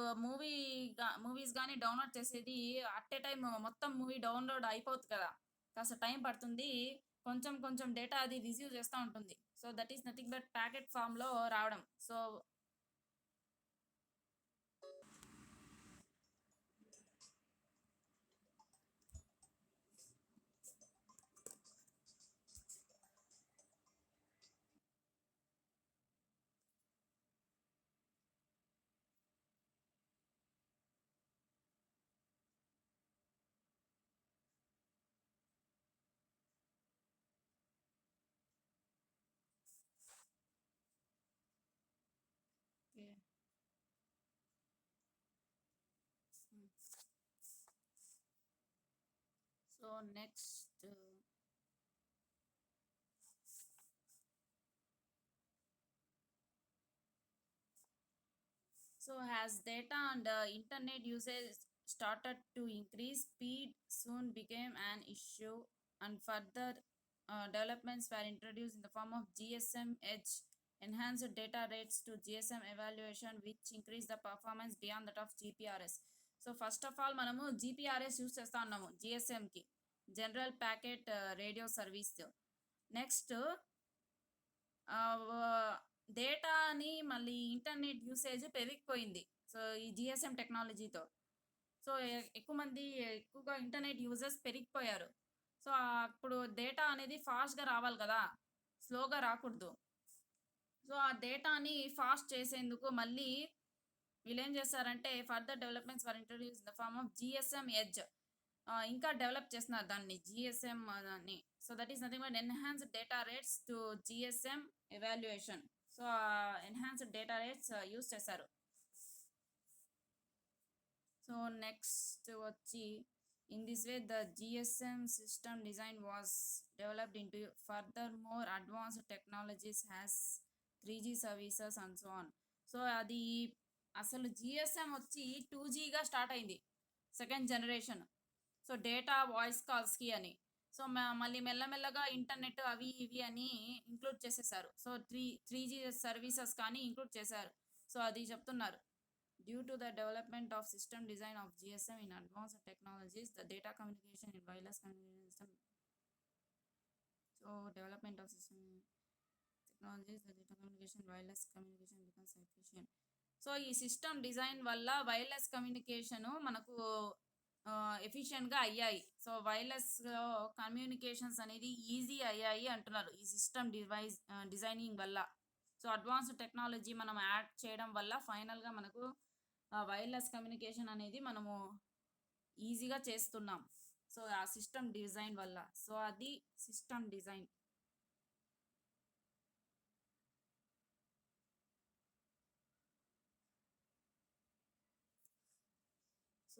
Speaker 1: మూవీస్ కానీ డౌన్లోడ్ చేసేది అట్ ఏ టైం మొత్తం మూవీ డౌన్లోడ్ అయిపోతుంది కదా, కాస్త టైం పడుతుంది. కొంచెం డేటా అది రిసీవ్ చేస్తూ ఉంటుంది. So that is nothing but packet ఫామ్లో రావడం. So so next So as data and internet usage started to increase, speed soon became an issue, and further developments were introduced in the form of GSM Edge, enhanced data rates to GSM evaluation, which increased the performance beyond that of GPRS. So first of all మనము GPRS యూస్ చేస్తూ ఉన్నాము జిఎస్ఎంకి, general packet radio service. Next డేటాని మళ్ళీ ఇంటర్నెట్ యూసేజ్ పెరిగిపోయింది సో ఈ జిఎస్ఎం టెక్నాలజీతో. సో ఎక్కువగా ఇంటర్నెట్ యూజర్స్ పెరిగిపోయారు. సో అప్పుడు డేటా అనేది ఫాస్ట్గా రావాలి కదా, స్లోగా రాకూడదు. సో ఆ డేటాని ఫాస్ట్ చేసేందుకు మళ్ళీ వీళ్ళు ఏం చేస్తారంటే further developments for introduce the form of GSM EDGE. ఇంకా డెవలప్ చేస్తున్నారు దాన్ని జిఎస్ఎం అని. So that is nothing but enhanced data rates to GSM evaluation. So enhanced data rates use చేశారు. సో నెక్స్ట్ వచ్చి in this way the GSM system design was developed in to further more advanced technologies has 3G services and so on. So అది అసలు జిఎస్ఎం వచ్చి 2Gగా స్టార్ట్ అయింది, second generation. So data voice కాల్స్కి అని. సో మళ్ళీ మెల్లమెల్లగా ఇంటర్నెట్ అవి ఇవి అని ఇంక్లూడ్ చేసేసారు. సో 3G సర్వీసెస్ కానీ ఇంక్లూడ్ చేశారు. సో అది చెప్తున్నారు. Due to the development of system design of GSM in advanced technologies, the data communication in wireless communication system. So development of system technologies, the data communication wireless communication becomes efficient. So ఈ సిస్టమ్ డిజైన్ వల్ల వైర్లెస్ కమ్యూనికేషను మనకు ఎఫిషియెంట్గా అయ్యాయి. సో వైర్లెస్ కమ్యూనికేషన్స్ అనేది ఈజీ అయ్యాయి అంటున్నారు ఈ సిస్టమ్ డిజైనింగ్ వల్ల. సో అడ్వాన్స్డ్ టెక్నాలజీ మనం యాడ్ చేయడం వల్ల ఫైనల్గా మనకు వైర్లెస్ కమ్యూనికేషన్ అనేది మనము ఈజీగా చేస్తున్నాం. సో ఆ సిస్టమ్ డిజైన్ వల్ల. సో అది సిస్టమ్ డిజైన్.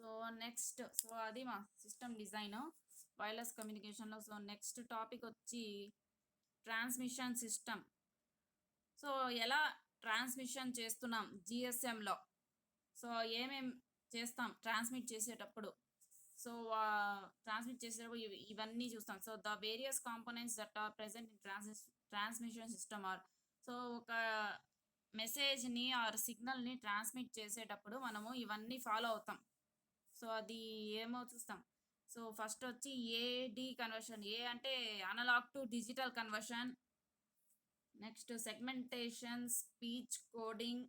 Speaker 1: సో నెక్స్ట్ అది మా సిస్టమ్ డిజైన్ వైర్లెస్ కమ్యూనికేషన్లో. సో నెక్స్ట్ టాపిక్ వచ్చి ట్రాన్స్మిషన్ సిస్టమ్. సో ఎలా ట్రాన్స్మిషన్ చేస్తున్నాం జిఎస్ఎంలో, సో ఏమేం చేస్తాం ట్రాన్స్మిట్ చేసేటప్పుడు. సో, ట్రాన్స్మిట్ చేసేటప్పుడు ఇవన్నీ చూస్తాం. So, the various components that are present in transmission system are so, ఒక మెసేజ్‌ని ఆర్ సిగ్నల్‌ని ట్రాన్స్మిట్ చేసేటప్పుడు మనము ఇవన్నీ ఫాలో అవుతాం. సో, అది ఏమో చూస్తాం. సో, ఫస్ట్ వచ్చి ఏడీ కన్వర్షన్. ఏ అంటే analogue to digital conversion. Next segmentation, speech coding,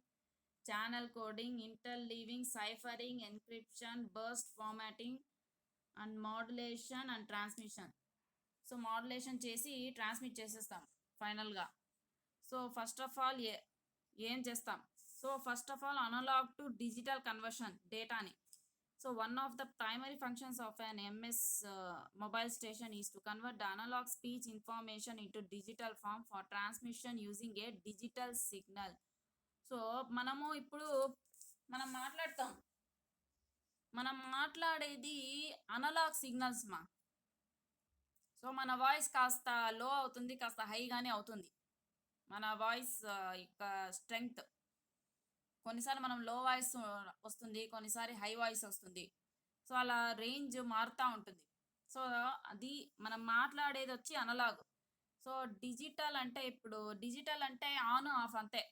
Speaker 1: channel coding, interleaving, ciphering, encryption, burst formatting and modulation and transmission. So, modulation చేసి ట్రాన్స్మిట్ చేసేస్తాం ఫైనల్‌గా. సో, ఫస్ట్ ఆఫ్ ఆల్ ఏం చేస్తాం? So, first of all analogue to digital conversion డేటాని. So one of the primary functions of an MS mobile station is to convert the analog speech information into digital form for transmission using a digital signal. So మనము ఇప్పుడు మాట్లాడతాం. మనం మాట్లాడేది అనలాగ్ సిగ్నల్స్ మా. సో మన వాయిస్ కాస్త లో అవుతుంది, కాస్త హైగానే అవుతుంది. మన వాయిస్ యొక్క స్ట్రెంగ్త్ కొన్నిసార్లు మనం లో వాయిస్ వస్తుంది, కొన్నిసారి హై వాయిస్ వస్తుంది. సో అలా రేంజ్ మారుతూ ఉంటుంది. సో అది మనం మాట్లాడేది వచ్చి అనలాగ్. సో డిజిటల్ అంటే ఆన్ ఆఫ్ అంతే.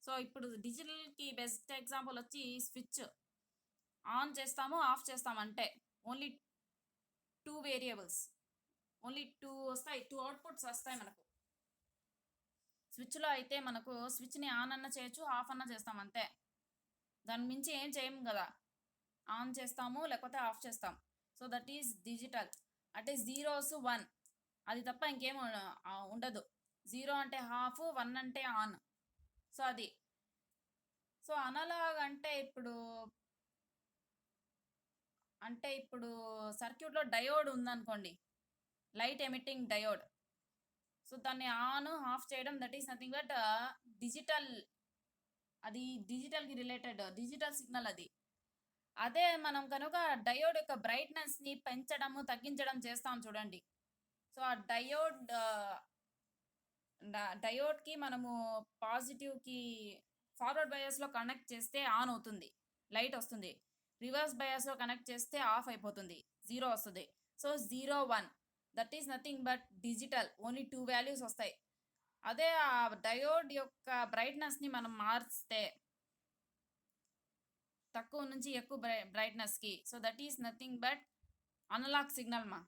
Speaker 1: సో ఇప్పుడు డిజిటల్కి బెస్ట్ ఎగ్జాంపుల్ వచ్చి స్విచ్. ఆన్ చేస్తాము, ఆఫ్ చేస్తాము అంటే ఓన్లీ 2 వేరియబుల్స్, ఓన్లీ 2 వస్తాయి, 2 అవుట్పుట్స్ వస్తాయి మనకు. స్విచ్లో అయితే మనకు స్విచ్ని ఆన్ అన్న చేయొచ్చు, ఆఫ్ అన్న చేస్తాం అంతే. దాని మించి ఏం చేయము కదా. ఆన్ చేస్తాము లేకపోతే ఆఫ్ చేస్తాం. So that is digital. అంటే 0s 1 అది తప్ప ఇంకేం ఉండదు. 0 అంటే హాఫ్, 1 అంటే ఆన్. సో అది. సో అనలాగ్ అంటే ఇప్పుడు సర్క్యూట్లో డయోడ్ ఉందనుకోండి, లైట్ ఎమిట్టింగ్ డయోడ్. సో దాన్ని ఆన్ ఆఫ్ చేయడం that is nothing but digital. అది డిజిటల్కి రిలేటెడ్ డిజిటల్ సిగ్నల్ అది. అదే మనం కనుక డయోడ్ యొక్క బ్రైట్నెస్ని పెంచడము తగ్గించడం చేస్తాం చూడండి. సో ఆ డయోడ్కి మనము పాజిటివ్కి ఫార్వర్డ్ బయాస్లో కనెక్ట్ చేస్తే ఆన్ అవుతుంది, లైట్ వస్తుంది. రివర్స్ బయాస్లో కనెక్ట్ చేస్తే ఆఫ్ అయిపోతుంది, 0 వస్తుంది. So 0 1 that is nothing but digital, only 2 values వస్తాయి. అదే ఆ డయోడ్ యొక్క బ్రైట్నెస్ని మనం మార్చితే తక్కువ నుంచి ఎక్కువ బ్రైట్నెస్కి, so that is nothing but analogue signal మా.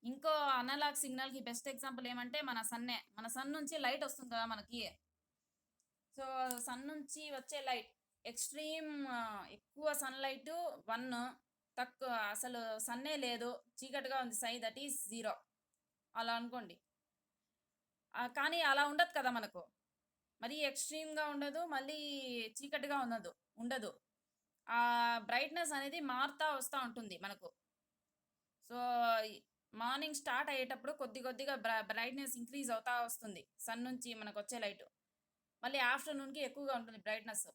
Speaker 1: ఇంకో అనలాగ్ సిగ్నల్కి బెస్ట్ ఎగ్జాంపుల్ ఏమంటే మన సన్ నుంచి లైట్ వస్తుంది కదా మనకి. సో సన్ నుంచి వచ్చే లైట్ ఎక్స్ట్రీమ్, ఎక్కువ సన్లైట్ 1, తక్కువ అసలు సన్నే లేదు, చీకటిగా ఉంది సై, దట్ ఈస్ 0 అలా అనుకోండి. కానీ అలా ఉండదు కదా మనకు. మరీ ఎక్స్ట్రీమ్గా ఉండదు, మళ్ళీ చీకటిగా ఉండదు. ఆ బ్రైట్నెస్ అనేది మారుతూ వస్తూ ఉంటుంది మనకు. సో మార్నింగ్ స్టార్ట్ అయ్యేటప్పుడు కొద్దిగా బ్రైట్నెస్ ఇంక్రీజ్ అవుతూ వస్తుంది సన్ నుంచి మనకు వచ్చే లైట్. మళ్ళీ ఆఫ్టర్నూన్కి ఎక్కువగా ఉంటుంది బ్రైట్నెస్,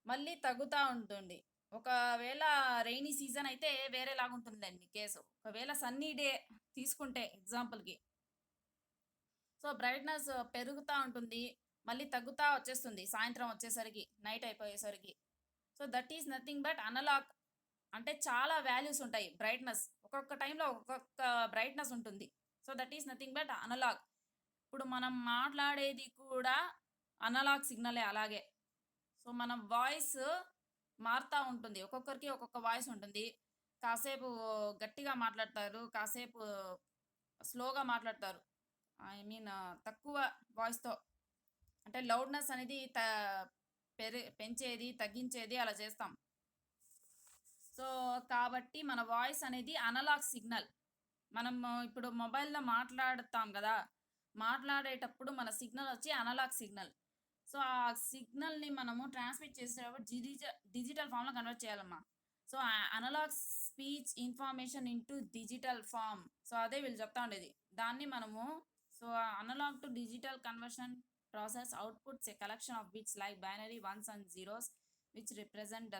Speaker 1: మళ్ళీ తగ్గుతూ ఉంటుంది. ఒకవేళ రెయినీ సీజన్ అయితే వేరేలాగుంటుందండి కేసు. ఒకవేళ సన్నీ డే తీసుకుంటే ఎగ్జాంపుల్కి, సో బ్రైట్నెస్ పెరుగుతూ ఉంటుంది, మళ్ళీ తగ్గుతూ వచ్చేస్తుంది సాయంత్రం వచ్చేసరికి, నైట్ అయిపోయేసరికి. So that is nothing but analogue. అంటే చాలా వాల్యూస్ ఉంటాయి బ్రైట్నెస్, ఒక్కొక్క టైంలో ఒక్కొక్క బ్రైట్నెస్ ఉంటుంది. So that is nothing but analogue. ఇప్పుడు మనం మాట్లాడేది కూడా అనలాగ్ సిగ్నలే అలాగే. సో మన వాయిస్ మారుతూ ఉంటుంది, ఒక్కొక్కరికి ఒక్కొక్క వాయిస్ ఉంటుంది. కాసేపు గట్టిగా మాట్లాడతారు, కాసేపు స్లోగా మాట్లాడతారు, ఐ మీన్ తక్కువ వాయిస్తో. అంటే లౌడ్నెస్ అనేది పెంచేది తగ్గించేది అలా చేస్తాం. సో కాబట్టి మన వాయిస్ అనేది అనలాగ్ సిగ్నల్. మనం ఇప్పుడు మొబైల్లో మాట్లాడతాం కదా, మాట్లాడేటప్పుడు మన సిగ్నల్ వచ్చి అనలాగ్ సిగ్నల్. సో ఆ సిగ్నల్ని మనము ట్రాన్స్మిట్ చేసేటప్పుడు డిజిటల్ ఫామ్లో కన్వర్ట్ చేయాలమ్మా. So analogue speech information into digital form. So అదే వీళ్ళు చెప్తా ఉండేది. దాన్ని మనము so analogue to digital conversion process outputs a collection of bits like binary ones and zeros which represent the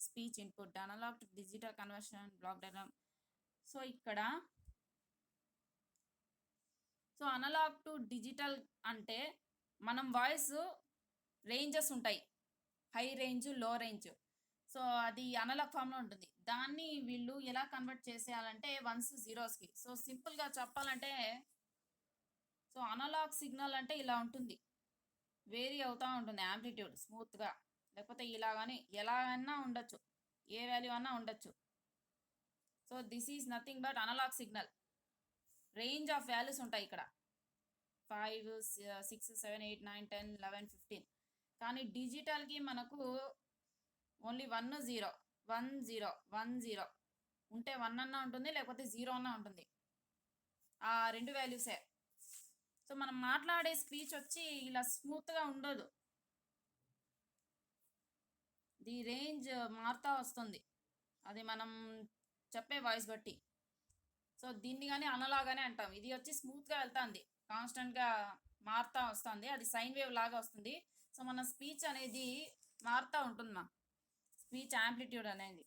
Speaker 1: speech input. Analogue to digital conversion block diagram. So ఇక్కడ సో అనలాగ్ టు డిజిటల్ అంటే మనం వాయిస్ రేంజెస్ ఉంటాయి, high range, low range. So అది అనలాగ్ ఫామ్లో ఉంటుంది. దాన్ని వీళ్ళు ఎలా కన్వర్ట్ చేసేయాలంటే వన్స్ జీరోస్కి. సో సింపుల్గా చెప్పాలంటే, సో అనలాగ్ సిగ్నల్ అంటే ఇలా ఉంటుంది. వేరీ అవుతా ఉంటుంది యాంప్లిట్యూడ్ స్మూత్గా, లేకపోతే ఇలా కానీ ఎలా అన్నా ఉండొచ్చు, ఏ వాల్యూ అన్నా ఉండొచ్చు. So this is nothing but analogue signal. Range of values ఉంటాయి ఇక్కడ, 5, 6, 7, 8, 9, 10, 11, 15. కానీ డిజిటల్కి మనకు ఓన్లీ 1 0 1 0 1 0 ఉంటే 1 అన్నా ఉంటుంది, లేకపోతే 0 అన్నా ఉంటుంది. ఆ రెండు వాల్యూసే. సో మనం మాట్లాడే స్పీచ్ వచ్చి ఇలా స్మూత్గా ఉండదు, ది రేంజ్ మారుతా వస్తుంది, అది మనం చెప్పే వాయిస్ బట్టి. సో దీన్ని కానీ అనలాగానే అంటాం. ఇది వచ్చి స్మూత్గా వెళ్తుంది, కాన్స్టెంట్గా మారుతా వస్తుంది, అది సైన్ వేవ్ లాగా వస్తుంది. సో మన స్పీచ్ అనేది మారుతూ ఉంటుంది, మా స్పీచ్ యాంప్లిట్యూడ్ అనేది.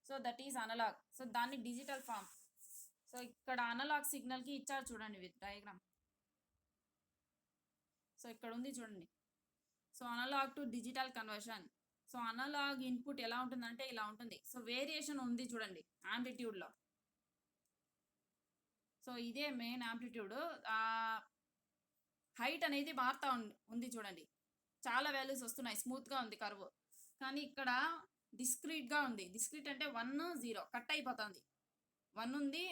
Speaker 1: So that is analogue. So దాన్ని డిజిటల్ ఫామ్. సో ఇక్కడ అనలాగ్ సిగ్నల్కి ఇచ్చారు చూడండి విత్ డయాగ్రామ్. సో ఇక్కడ ఉంది చూడండి. So analogue to digital conversion. So analogue input ఎలా ఉంటుందంటే ఇలా ఉంటుంది. సో వేరియేషన్ ఉంది చూడండి యాంప్లిట్యూడ్లో. సో ఇదే మెయిన్ యాంప్లిట్యూడ్. హైట్ అనేది మారుతా ఉంది చూడండి, చాలా వాల్యూస్ వస్తున్నాయి, స్మూత్గా ఉంది కర్వ్. కానీ ఇక్కడ డిస్క్రీట్గా ఉంది. డిస్క్రీట్ అంటే 1 0 కట్ అయిపోతుంది. 1 ఉంది,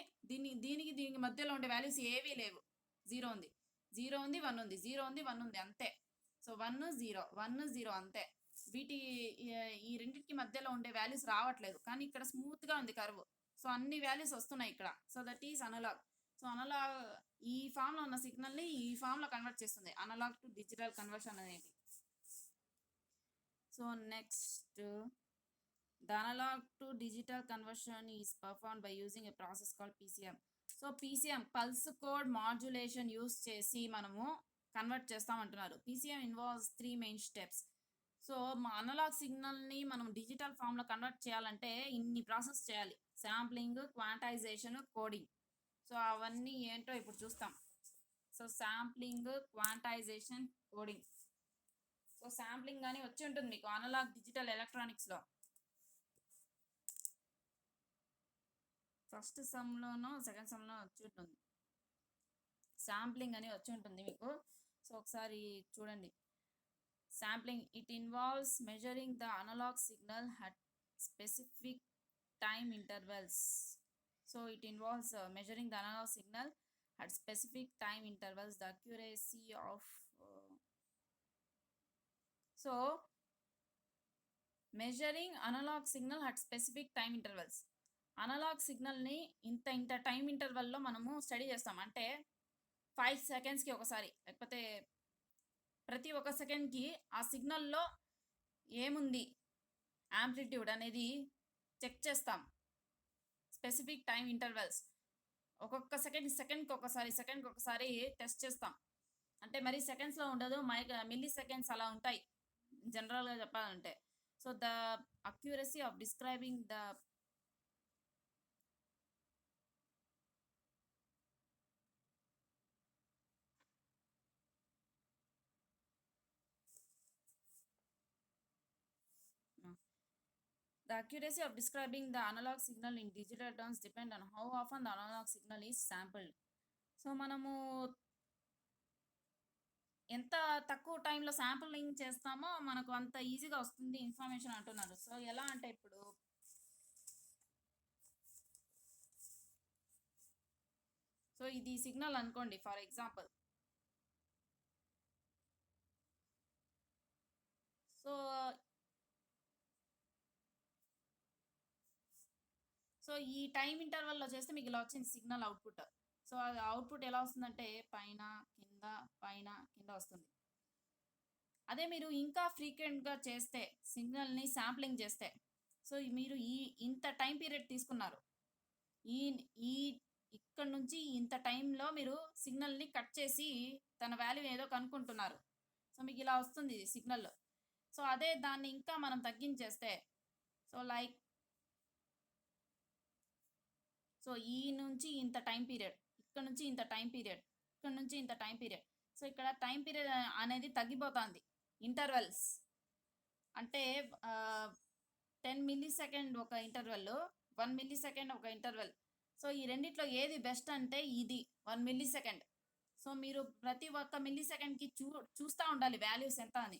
Speaker 1: దీనికి మధ్యలో ఉండే వాల్యూస్ ఏవీ లేవు. 0 ఉంది, 0 ఉంది, 1 ఉంది, 0 ఉంది, 1 ఉంది, అంతే. సో 1 0 1 0 అంతే. ఈ రెండింటికి మధ్యలో ఉండే వాల్యూస్ రావట్లేదు, కానీ ఇక్కడ స్మూత్గా ఉంది కర్వ్. సో అన్ని వాల్యూస్ వస్తున్నాయి ఇక్కడ. So that is analogue. So analogue ఈ ఫామ్లో ఉన్న సిగ్నల్ని ఈ ఫామ్లో కన్వర్ట్ చేస్తుంది, అనలాగ్ టు డిజిటల్ కన్వర్షన్ అనేది. So next, the analog to digital conversion is performed by using a process called PCM. So PCM pulse code modulation use చేసి మనము కన్వర్ట్ చేస్తామంటున్నారు. PCM involves 3 main steps. So మా అనలాగ్ సిగ్నల్ని మనం డిజిటల్ ఫామ్లో కన్వర్ట్ చేయాలంటే ఇన్ని ప్రాసెస్ చేయాలి: శాంప్లింగ్, క్వాంటైజేషన్, కోడింగ్. సో అవన్నీ ఏంటో ఇప్పుడు చూస్తాం. So sampling, quantization, coding. So sampling అని వచ్చి ఉంటుంది మీకు అనలాగ్ డిజిటల్ ఎలక్ట్రానిక్స్లో. ఫస్ట్ సమ్లోనో సెకండ్ సమ్లో వచ్చి ఉంటుంది, శాంప్లింగ్ అని వచ్చి ఉంటుంది మీకు. సో ఒకసారి చూడండి. Sampling, it involves measuring the analogue signal at specific time intervals. So it involves measuring the analogue signal at specific time intervals. The accuracy of so measuring analog signal at specific time intervals. Analogue సిగ్నల్ని ఇంత టైం ఇంటర్వెల్లో మనము స్టడీ చేస్తాం. అంటే 5 సెకండ్స్కి ఒకసారి, లేకపోతే ప్రతి 1 సెకండ్కి ఆ సిగ్నల్లో ఏముంది యాంప్లిట్యూడ్ అనేది చెక్ చేస్తాం. స్పెసిఫిక్ టైం ఇంటర్వెల్స్, ఒక్కొక్క సెకండ్కి ఒకసారి టెస్ట్ చేస్తాం. అంటే మరి సెకండ్స్లో ఉండదు, మిల్లీ సెకండ్స్ అలా ఉంటాయి జనరల్గా చెప్పాలంటే. So the accuracy of describing the The accuracy of describing the analog signal in digital terms depend on how often the analog signal is sampled. So మనము ఎంత తక్కువ టైంలో శాంపులింగ్ చేస్తామో మనకు అంత ఈజీగా వస్తుంది ఇన్ఫర్మేషన్ అంటున్నారు. సో ఎలా అంటే ఇప్పుడు సో ఇది సిగ్నల్ అనుకోండి ఫర్ ఎగ్జాంపుల్. సో ఈ టైం ఇంటర్వెల్లో చేస్తే మీకు ఇలా వచ్చింది సిగ్నల్ అవుట్పుట్. సో అది అవుట్పుట్ ఎలా వస్తుందంటే పైన కింద వస్తుంది. అదే మీరు ఇంకా ఫ్రీక్వెంట్గా చేస్తే, సిగ్నల్ని శాంప్లింగ్ చేస్తే, సో మీరు ఇంత టైం పీరియడ్ తీసుకున్నారు, ఇక్కడ నుంచి ఇంత టైంలో మీరు సిగ్నల్ని కట్ చేసి తన వాల్యూ ఏదో కనుక్కుంటున్నారు. సో మీకు ఇలా వస్తుంది సిగ్నల్. సో అదే దాన్ని ఇంకా మనం తగ్గించేస్తే, సో లైక్ సో ఈ నుంచి ఇంత టైం పీరియడ్, ఇక్కడ నుంచి ఇంత టైం పీరియడ్, ఇక్కడ నుంచి ఇంత టైం పీరియడ్. సో ఇక్కడ టైం పీరియడ్ అనేది తగ్గిపోతుంది. ఇంటర్వెల్స్ అంటే 10 మిల్లీ సెకండ్ ఒక ఇంటర్వెల్, 1 మిల్లీ సెకండ్ ఒక ఇంటర్వెల్. సో ఈ రెండిట్లో ఏది బెస్ట్ అంటే ఇది 1 మిల్లీ సెకండ్. సో మీరు ప్రతి ఒక్క మిల్లీ సెకండ్కి చూస్తూ ఉండాలి వాల్యూస్ ఎంత అని.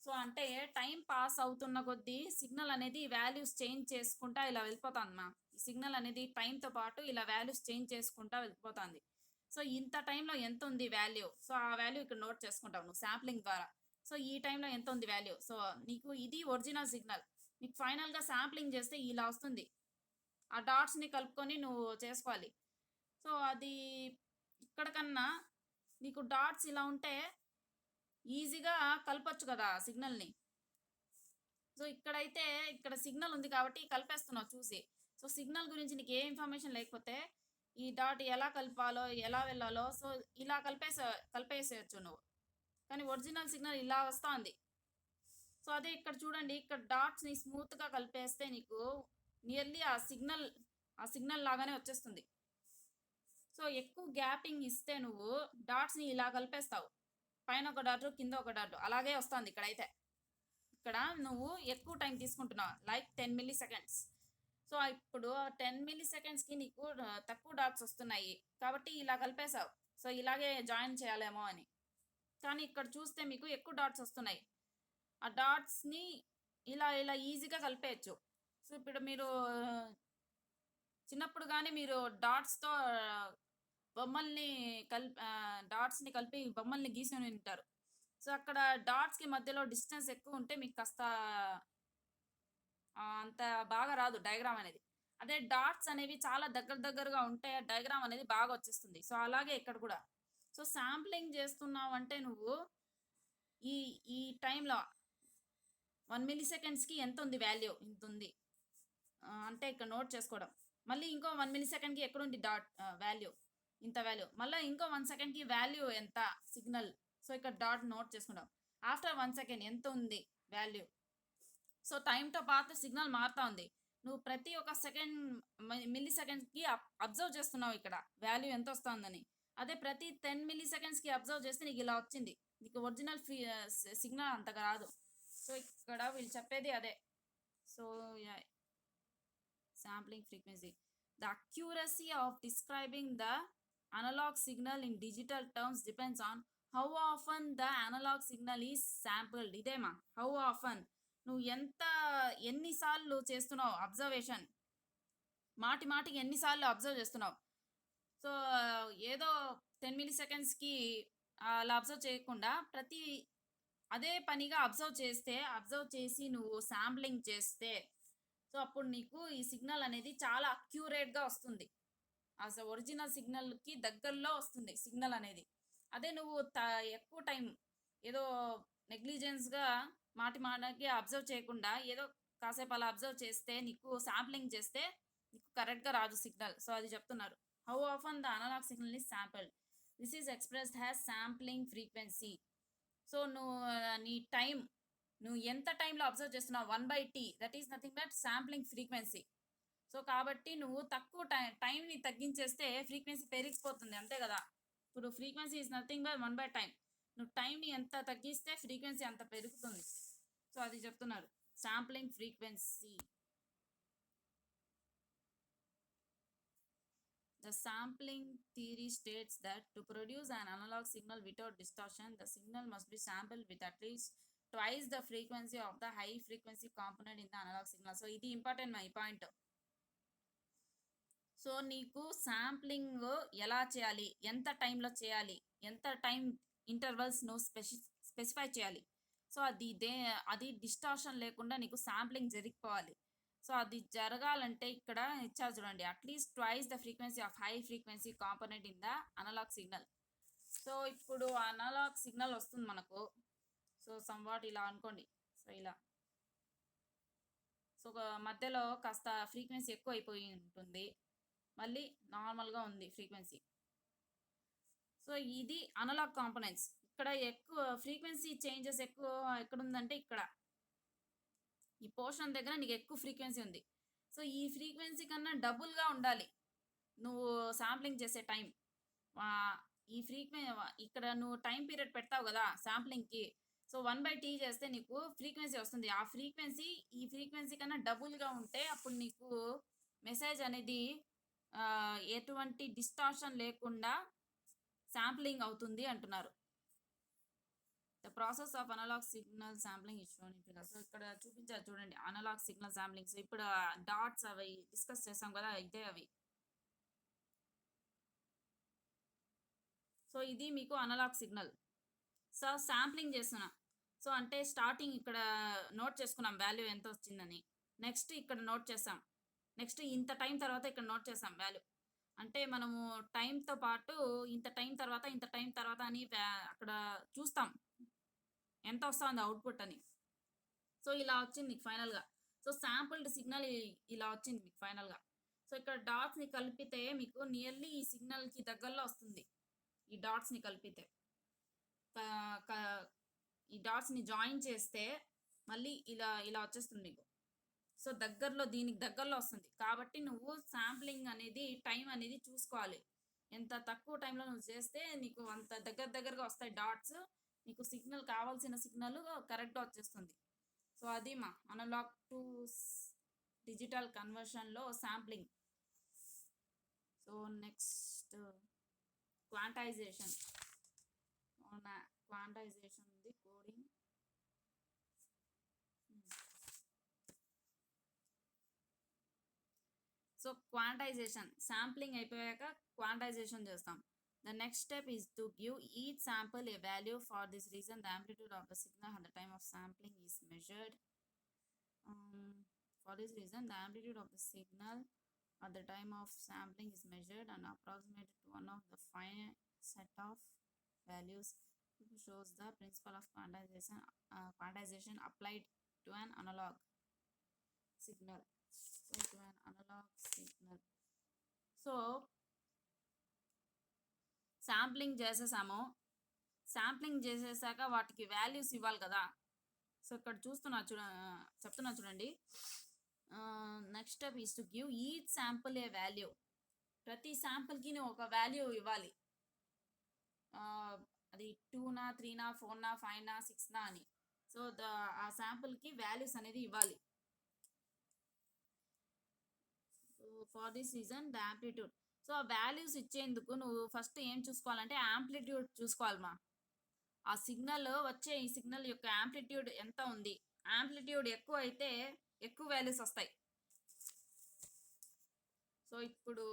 Speaker 1: సో అంటే టైం పాస్ అవుతున్న కొద్దీ సిగ్నల్ అనేది వాల్యూస్ చేంజ్ చేసుకుంటా ఇలా వెళ్ళిపోతుంది మా. ఈ సిగ్నల్ అనేది టైంతో పాటు ఇలా వాల్యూస్ చేంజ్ చేసుకుంటా వెళ్ళిపోతుంది. సో ఇంత టైంలో ఎంత ఉంది వాల్యూ, సో ఆ వాల్యూ ఇక్కడ నోట్ చేసుకుంటావు నువ్వు శాంప్లింగ్ ద్వారా. సో ఈ టైంలో ఎంత ఉంది వాల్యూ, సో నీకు ఇది ఒరిజినల్ సిగ్నల్. నీకు ఫైనల్గా శాంప్లింగ్ చేస్తే ఇలా వస్తుంది. ఆ డాట్స్ని కలుపుకొని నువ్వు చేసుకోవాలి. సో అది ఇక్కడ కన్నా నీకు డాట్స్ ఇలా ఉంటే ఈజీగా కలపచ్చు కదా సిగ్నల్ని. సో ఇక్కడైతే ఇక్కడ సిగ్నల్ ఉంది కాబట్టి కలిపేస్తున్నావు చూసి. సో సిగ్నల్ గురించి నీకు ఏ ఇన్ఫర్మేషన్ లేకపోతే ఈ డాట్ ఎలా కలపాలో ఎలా వెళ్ళాలో సో ఇలా కలిపేసేయచ్చు నువ్వు. కానీ ఒరిజినల్ సిగ్నల్ ఇలా వస్తుంది. సో అదే ఇక్కడ చూడండి, ఇక్కడ డాట్స్ని స్మూత్గా కలిపేస్తే నీకు నియర్లీ ఆ సిగ్నల్ లాగానే వచ్చేస్తుంది. సో ఎక్కువ గ్యాపింగ్ ఇస్తే నువ్వు డాట్స్ని ఇలా కలిపేస్తావు, పైన ఒక డాట్ కింద ఒక డాట్ అలాగే వస్తుంది. ఇక్కడైతే ఇక్కడ నువ్వు ఎక్కువ టైం తీసుకుంటున్నావు, లైక్ 10 మిల్లీ సెకండ్స్. సో ఇప్పుడు 10 మిల్లీ సెకండ్స్కి నీకు తక్కువ డాట్స్ వస్తున్నాయి కాబట్టి ఇలా కలిపేశావు. సో ఇలాగే జాయిన్ చేయాలేమో అని. కానీ ఇక్కడ చూస్తే మీకు ఎక్కువ డాట్స్ వస్తున్నాయి. ఆ డాట్స్ని ఇలా ఇలా ఈజీగా కలిపేయచ్చు. సో ఇప్పుడు మీరు చిన్నప్పుడు కానీ మీరు డాట్స్తో బొమ్మల్ని డాట్స్ని కలిపి బొమ్మల్ని గీసుకొని ఉంటారు. సో అక్కడ డాట్స్కి మధ్యలో డిస్టెన్స్ ఎక్కువ ఉంటే మీకు కాస్త అంత బాగా రాదు డయాగ్రామ్ అనేది. అదే డాట్స్ అనేవి చాలా దగ్గరగా ఉంటే డయాగ్రామ్ అనేది బాగా వచ్చేస్తుంది. సో అలాగే ఇక్కడ కూడా. సో శాంప్లింగ్ చేస్తున్నావు అంటే నువ్వు ఈ ఈ టైంలో 1 మిల్లీ సెకండ్స్కి ఎంత ఉంది వాల్యూ, ఇంత ఉంది అంటే ఇక్కడ నోట్ చేసుకోవడం. మళ్ళీ ఇంకో 1 మిల్లీ సెకండ్కి ఎక్కడుంది డాట్ వాల్యూ, ఇంత వాల్యూ. మళ్ళీ ఇంకో 1 సెకండ్కి వాల్యూ ఎంత సిగ్నల్, సో ఇక్కడ డాట్ నోట్ చేసుకుంటాం. ఆఫ్టర్ 1 సెకండ్ ఎంత ఉంది వాల్యూ. సో టైంతో పాటు సిగ్నల్ మారుతూ ఉంది. నువ్వు ప్రతి ఒక్క సెకండ్ మిల్లీ సెకండ్స్కి అబ్జర్వ్ చేస్తున్నావు ఇక్కడ వాల్యూ ఎంత వస్తుందని. అదే ప్రతి 10 మిల్లీ సెకండ్స్కి అబ్జర్వ్ చేస్తే నీకు ఇలా వచ్చింది. నీకు ఒరిజినల్ సిగ్నల్ అంతగా రాదు. సో ఇక్కడ వీళ్ళు చెప్పేది అదే. So sampling frequency, the accuracy of describing the analog signal in digital terms depends on how often the analog signal is sampled. ఇదేమా how often, నువ్వు ఎన్నిసార్లు చేస్తున్నావు అబ్జర్వేషన్, మాటికి ఎన్నిసార్లు అబ్జర్వ్ చేస్తున్నావు. సో ఏదో 10 మిల్లీ సెకండ్స్కి అలా అబ్జర్వ్ చేయకుండా అదే పనిగా అబ్జర్వ్ చేసి నువ్వు శాంప్లింగ్ చేస్తే సో అప్పుడు నీకు ఈ సిగ్నల్ అనేది చాలా అక్యూరేట్గా వస్తుంది. అసలు ఒరిజినల్ సిగ్నల్కి దగ్గరలో వస్తుంది సిగ్నల్ అనేది. అదే నువ్వు ఎక్కువ టైం ఏదో నెగ్లిజెన్స్గా మాటికి అబ్జర్వ్ చేయకుండా ఏదో కాసేపు అలా అబ్జర్వ్ చేస్తే నీకు శాంప్లింగ్ చేస్తే నీకు కరెక్ట్గా రాదు సిగ్నల్. సో అది చెప్తున్నారు. How often the analogue signal is sampled, this is expressed has sampling frequency. So నువ్వు ఎంత టైంలో అబ్జర్వ్ చేస్తున్నావు 1/t, that is nothing but sampling frequency. So కాబట్టి నువ్వు తక్కువ టైంని తగ్గించేస్తే ఫ్రీక్వెన్సీ పెరిగిపోతుంది, అంతే కదా. ఇప్పుడు frequency is nothing but 1/time. నువ్వు టైంని ఎంత తగ్గిస్తే ఫ్రీక్వెన్సీ అంత పెరుగుతుంది. సో అది చెప్తున్నారు sampling frequency. The sampling theory states that to produce an analog signal without distortion, the signal must be sampled with at least twice the frequency of the high frequency component in the analog signal. So ఇది ఇంపార్టెంట్ మై పాయింట్. సో నీకు శాంప్లింగ్ ఎలా చేయాలి, ఎంత టైంలో చేయాలి, ఎంత టైం ఇంటర్వల్స్ నువ్వు స్పెసిఫై చేయాలి. సో అది డిస్టార్షన్ లేకుండా నీకు శాంప్లింగ్ జరిగిపోవాలి. సో అది జరగాలంటే ఇక్కడ ఇచ్చారు చూడండి, at least twice the frequency of high frequency component in the analogue signal. So ఇప్పుడు అనలాగ్ సిగ్నల్ వస్తుంది మనకు. సో సమ్వాట్ ఇలా అనుకోండి. సో ఇలా సో మధ్యలో కాస్త ఫ్రీక్వెన్సీ ఎక్కువ అయిపోయి ఉంటుంది, మళ్ళీ నార్మల్గా ఉంది ఫ్రీక్వెన్సీ. సో ఇది అనలాగ్ కాంపోనెంట్స్. ఇక్కడ ఎక్కువ ఫ్రీక్వెన్సీ చేంజెస్ ఎక్కువ ఎక్కడ ఉందంటే ఇక్కడ ఈ పోర్షన్ దగ్గర నీకు ఎక్కువ ఫ్రీక్వెన్సీ ఉంది. సో ఈ ఫ్రీక్వెన్సీ కన్నా డబుల్గా ఉండాలి నువ్వు శాంప్లింగ్ చేసే టైం. ఈ ఇక్కడ నువ్వు టైం పీరియడ్ పెడతావు కదా శాంప్లింగ్కి. సో 1/t చేస్తే నీకు ఫ్రీక్వెన్సీ వస్తుంది. ఆ ఫ్రీక్వెన్సీ ఈ ఫ్రీక్వెన్సీ కన్నా డబుల్‌గా ఉంటే అప్పుడు నీకు మెసేజ్ అనేది ఎటువంటి డిస్టార్షన్ లేకుండా శాంప్లింగ్ అవుతుంది అంటున్నారు. The process of analogue signal sampling is shown in figure. So ఇక్కడ చూపించారు చూడండి అనలాగ్ సిగ్నల్ శాంప్లింగ్. సో ఇప్పుడు డాట్స్ అవి డిస్కస్ చేసాం కదా, ఇదే అవి. సో ఇది మీకు అనలాగ్ సిగ్నల్. సో శాంప్లింగ్ చేస్తున్నా. సో అంటే స్టార్టింగ్ ఇక్కడ నోట్ చేసుకున్నాం వాల్యూ ఎంత వచ్చిందని. నెక్స్ట్ ఇక్కడ నోట్ చేసాం. నెక్స్ట్ ఇంత టైం తర్వాత ఇక్కడ నోట్ చేసాం వాల్యూ. అంటే మనము టైంతో పాటు ఇంత టైం తర్వాత ఇంత టైం తర్వాత అని అక్కడ చూస్తాం ఎంత వస్తుంది అవుట్పుట్ అని. సో ఇలా వచ్చింది మీకు ఫైనల్గా. సో శాంపుల్డ్ సిగ్నల్ ఇలా వచ్చింది మీకు ఫైనల్గా. సో ఇక్కడ డాట్స్ని కలిపితే మీకు నియర్లీ ఈ సిగ్నల్కి దగ్గరలో వస్తుంది. ఈ డాట్స్ని కలిపితే ఈ డాట్స్ని జాయిన్ చేస్తే మళ్ళీ ఇలా ఇలా వచ్చేస్తుంది మీకు. సో దగ్గరలో దీనికి దగ్గరలో వస్తుంది. కాబట్టి నువ్వు శాంప్లింగ్ అనేది టైం అనేది చూసుకోవాలి. ఎంత తక్కువ టైంలో నువ్వు చేస్తే నీకు అంత దగ్గరగా వస్తాయి డాట్స్. నీకు సిగ్నల్ కావాల్సిన సిగ్నల్ కరెక్ట్గా వచ్చేస్తుంది. సో అది మా అనలాగ్ టు డిజిటల్ కన్వర్షన్లో sampling. So next quantization. Quantization ఉంది కోడింగ్. సో క్వాంటైజేషన్ శాంప్లింగ్ అయిపోయాక క్వాంటైజేషన్ చేస్తాం. The next step is to give each sample a value. For this reason, the amplitude of the signal at the time of sampling is measured. For this reason, the amplitude of the signal at the time of sampling is measured and approximated to one of the finite set of values. It shows the principle of quantization applied to an analog signal. To an analog signal. So sampling చేసేసాము. శాంప్లింగ్ చేసేసాక వాటికి వాల్యూస్ ఇవ్వాలి కదా. సో ఇక్కడ చెప్తున్నా చూడండి. Next step is to give each sample A value. ప్రతి శాంపుల్కి ఒక వాల్యూ ఇవ్వాలి. అది 2నా 3నా 4నా 5నా 6నా అని. సో ఆ శాంపుల్కి వాల్యూస్ అనేది ఇవ్వాలి. For this reason the amplitude. So ఆ వాల్యూస్ ఇచ్చేందుకు నువ్వు ఫస్ట్ ఏం చూసుకోవాలంటే యాంప్లిట్యూడ్ చూసుకోవాలి మా. ఆ సిగ్నల్ వచ్చే ఈ సిగ్నల్ యొక్క యాంప్లిట్యూడ్ ఎంత ఉంది. యాంప్లిట్యూడ్ ఎక్కువ అయితే ఎక్కువ వాల్యూస్ వస్తాయి. సో ఇప్పుడు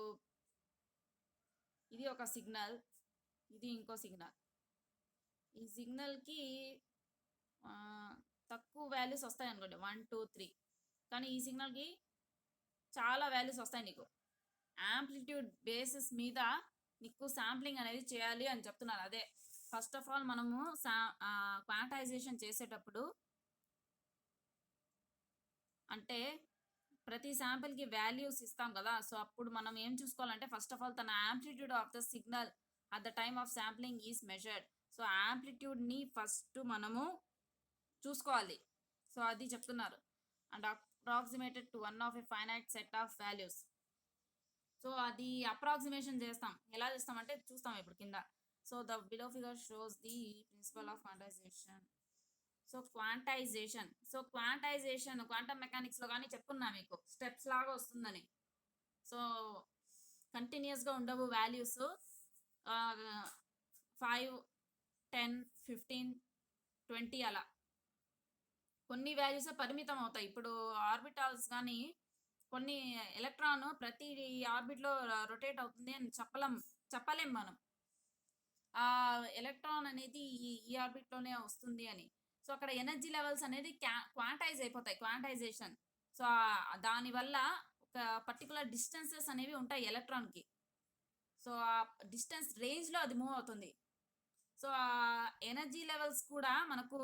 Speaker 1: ఇది ఒక సిగ్నల్, ఇది ఇంకో సిగ్నల్. ఈ సిగ్నల్కి తక్కువ వాల్యూస్ వస్తాయి అనుకోండి 1 2 3. కానీ ఈ సిగ్నల్కి చాలా వాల్యూస్ వస్తాయి. నీకు యాంప్లిట్యూడ్ బేసిస్ మీద నీకు శాంప్లింగ్ అనేది చేయాలి అని చెప్తున్నారు. అదే ఫస్ట్ ఆఫ్ ఆల్ మనము క్వాంటైజేషన్ చేసేటప్పుడు అంటే ప్రతి శాంపిల్కి వాల్యూస్ ఇస్తాం కదా. సో అప్పుడు మనం ఏం చూసుకోవాలంటే ఫస్ట్ ఆఫ్ ఆల్ తన amplitude of the signal at the time of sampling is measured. So యాంప్లిట్యూడ్ని ఫస్ట్ మనము చూసుకోవాలి. సో అది చెప్తున్నారు. And approximated to one of a finite set of values. So అది అప్రాక్సిమేషన్ చేస్తాం. ఎలా చేస్తామంటే చూస్తాం ఇప్పుడు కింద. So the below figure shows the principle of quantization. So quantization quantum మెకానిక్స్లో కానీ చెప్పుకున్నా మీకు స్టెప్స్ లాగా వస్తుందని. సో కంటిన్యూస్గా ఉండవు వాల్యూస్. 5 10 15 20 అలా కొన్ని వాల్యూస్ పరిమితం అవుతాయి. ఇప్పుడు ఆర్బిటాల్స్ కానీ కొన్ని ఎలక్ట్రాన్ ప్రతి ఆర్బిట్లో రొటేట్ అవుతుంది అని చెప్పలేం మనం. ఆ ఎలక్ట్రాన్ అనేది ఈ ఆర్బిట్లోనే వస్తుంది అని. సో అక్కడ ఎనర్జీ లెవెల్స్ అనేది క్వాంటైజ్ అయిపోతాయి. క్వాంటైజేషన్. సో దానివల్ల ఒక పర్టికులర్ డిస్టెన్సెస్ అనేవి ఉంటాయి ఎలక్ట్రాన్కి. సో ఆ డిస్టెన్స్ రేంజ్లో అది మూవ్ అవుతుంది. సో ఆ ఎనర్జీ లెవెల్స్ కూడా మనకు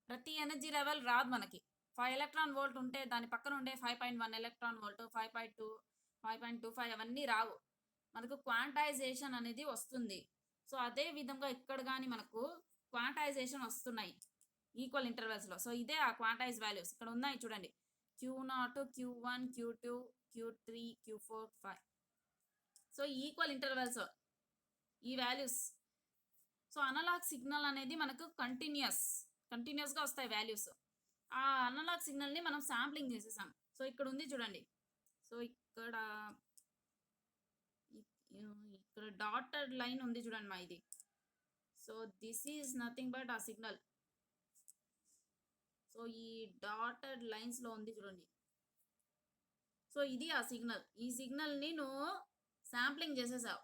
Speaker 1: ప్రతి ఎనర్జీ లెవెల్ రాదు మనకి. 5 ఎలక్ట్రాన్ వోల్ట్ ఉంటే దాని పక్కన ఉండే 5.1 ఎలక్ట్రాన్ వోల్ట్ 5.2 5.25 అవన్నీ రావు మనకు. క్వాంటైజేషన్ అనేది వస్తుంది. సో అదే విధంగా ఇక్కడ కానీ మనకు క్వాంటైజేషన్ వస్తున్నాయి ఈక్వల్ ఇంటర్వెల్స్లో. సో ఇదే ఆ క్వాంటైజ్ వాల్యూస్ ఇక్కడ ఉన్నాయి చూడండి. Q0 Q1 Q2 Q3 Q4 5. So equal intervals ఈ వాల్యూస్. సో అనలాగ్ సిగ్నల్ అనేది మనకు కంటిన్యూస్ కంటిన్యూస్గా వస్తాయి వాల్యూస్. ఆ అనలాగ్ సిగ్నల్ని మనం శాంప్లింగ్ చేసేసాం. సో ఇక్కడ ఉంది చూడండి. సో ఇక్కడ ఇక్కడ డాటెడ్ లైన్ ఉంది చూడండి మా ఇది. So this is nothing but ఆ సిగ్నల్. సో ఈ డాటెడ్ లైన్స్లో ఉంది చూడండి. సో ఇది ఆ సిగ్నల్. ఈ సిగ్నల్ని నువ్వు శాంప్లింగ్ చేసేసావు.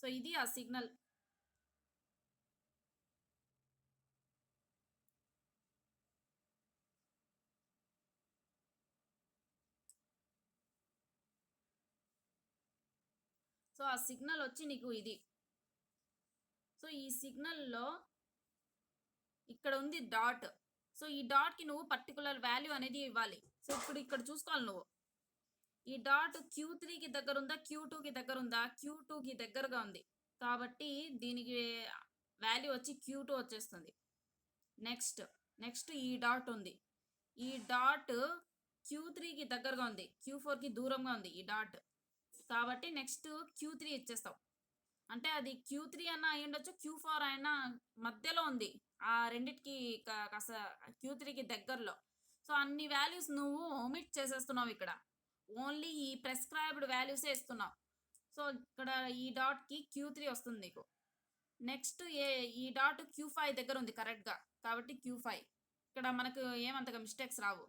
Speaker 1: సో ఇది ఆ సిగ్నల్. సో ఆ సిగ్నల్ వచ్చి నీకు ఇది. సో ఈ సిగ్నల్లో ఇక్కడ ఉంది డాట్. సో ఈ డాట్కి నువ్వు పర్టికులర్ వాల్యూ అనేది ఇవ్వాలి. సో ఇప్పుడు ఇక్కడ చూసుకోవాలి నువ్వు. ఈ డాట్ Q3కి దగ్గర ఉందా, Q2కి దగ్గర ఉందా? Q2కి దగ్గరగా ఉంది కాబట్టి దీనికి వాల్యూ వచ్చి Q2 వచ్చేస్తుంది. నెక్స్ట్ ఈ డాట్ ఉంది. ఈ డాట్ Q3కి దగ్గరగా ఉంది, Q4కి దూరంగా ఉంది ఈ డాట్ కాబట్టి నెక్స్ట్ Q3 ఇచ్చేస్తావు. అంటే అది Q3 అన్న అయి ఉండొచ్చు, Q4 అయినా మధ్యలో ఉంది. ఆ రెండిటికి కాస్త Q3కి దగ్గరలో. సో అన్ని వాల్యూస్ నువ్వు ఒమిట్ చేసేస్తున్నావు ఇక్కడ. ఓన్లీ ఈ ప్రెస్క్రైబ్డ్ వాల్యూసే ఇస్తున్నావు. సో ఇక్కడ ఈ డాట్కి Q3 వస్తుంది నీకు. నెక్స్ట్ ఈ డాట్ Q5 దగ్గర ఉంది కరెక్ట్గా కాబట్టి Q5. ఇక్కడ మనకు ఏమంతగా మిస్టేక్స్ రావు.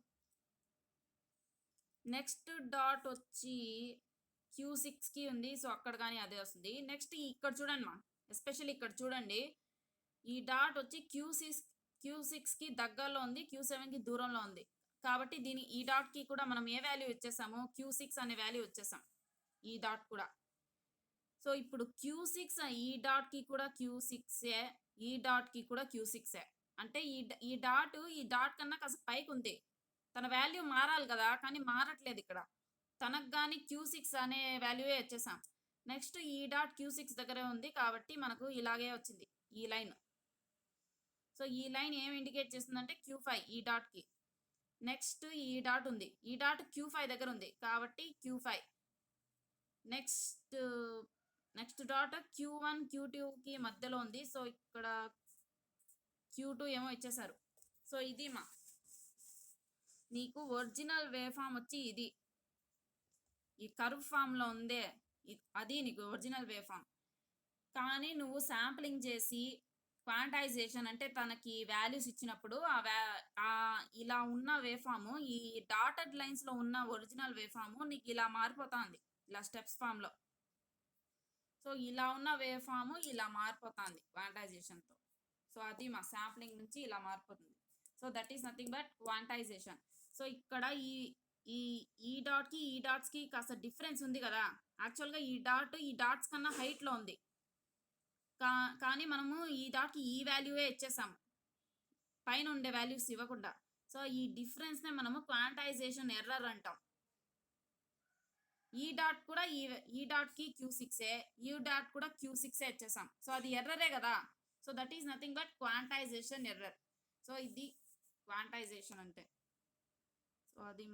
Speaker 1: నెక్స్ట్ డాట్ వచ్చి Q6కి ఉంది. సో అక్కడ కానీ అదే వస్తుంది. నెక్స్ట్ ఇక్కడ చూడండి మా, ఎస్పెషల్లీ ఇక్కడ చూడండి. ఈ డాట్ వచ్చి Q6కి దగ్గరలో ఉంది, Q7కి దూరంలో ఉంది కాబట్టి ఈ డాట్కి కూడా మనం ఏ వాల్యూ ఇచ్చేసాము? Q6 అనే వాల్యూ ఇచ్చేసాం ఈ డాట్ కూడా. సో ఇప్పుడు Q6 ఈ డాట్కి కూడా Q6ఏ, ఈ డాట్కి కూడా Q6ఏ. అంటే ఈ డాట్ కన్నా కాస్త పైకి ఉంది. తన వాల్యూ మారాలి కదా, కానీ మారట్లేదు ఇక్కడ. తనకు కానీ Q6 అనే వాల్యూయే ఇచ్చేసాం. నెక్స్ట్ ఈ డాట్ Q6 దగ్గరే ఉంది కాబట్టి మనకు ఇలాగే వచ్చింది ఈ లైన్. సో ఈ లైన్ ఏం ఇండికేట్ చేస్తుందంటే Q5 ఈ డాట్కి. నెక్స్ట్ ఈ డాట్ ఉంది, ఈ డాట్ Q5 దగ్గర ఉంది కాబట్టి Q5. నెక్స్ట్ డాట్ Q1 Q2కి మధ్యలో ఉంది. సో ఇక్కడ Q2 ఏమో ఇచ్చేసారు. సో ఇది మా నీకు ఒరిజినల్ వేవ్ ఫామ్ వచ్చి ఇది. ఈ కర్వ్ ఫామ్లో ఉందే అది నీకు ఒరిజినల్ వేవ్ ఫామ్. కానీ నువ్వు శాంప్లింగ్ చేసి క్వాంటైజేషన్ అంటే తనకి వాల్యూస్ ఇచ్చినప్పుడు ఇలా ఉన్న వేవ్ ఫామ్, ఈ డాటెడ్ లైన్స్లో ఉన్న ఒరిజినల్ వేవ్ ఫామ్ నీకు ఇలా మారిపోతుంది, ఇలా స్టెప్స్ ఫామ్లో. సో ఇలా ఉన్న వేవ్ ఫామ్ ఇలా మారిపోతుంది క్వాంటైజేషన్తో. సో అది మా శాంప్లింగ్ నుంచి ఇలా మారిపోతుంది. So that is nothing but quantization. So ఇక్కడ ఈ డాట్కి ఈ డాట్స్కి కాస్త డిఫరెన్స్ ఉంది కదా. యాక్చువల్గా ఈ డాట్స్ కన్నా హైట్లో ఉంది కానీ మనము ఈ డాట్కి ఈ వాల్యూవే ఇచ్చేసాము, పైన ఉండే వాల్యూస్ ఇవ్వకుండా. సో ఈ డిఫరెన్స్నే మనము క్వాంటైజేషన్ ఎర్రర్ అంటాం. ఈ డాట్ కూడా ఈ డాట్కి Q6ఏ, ఈ డాట్ కూడా Q6ఏ ఇచ్చేసాం. సో అది ఎర్రరే కదా. So that is nothing but quantization error. So ఇది క్వాంటైజేషన్ అంటే. సో అది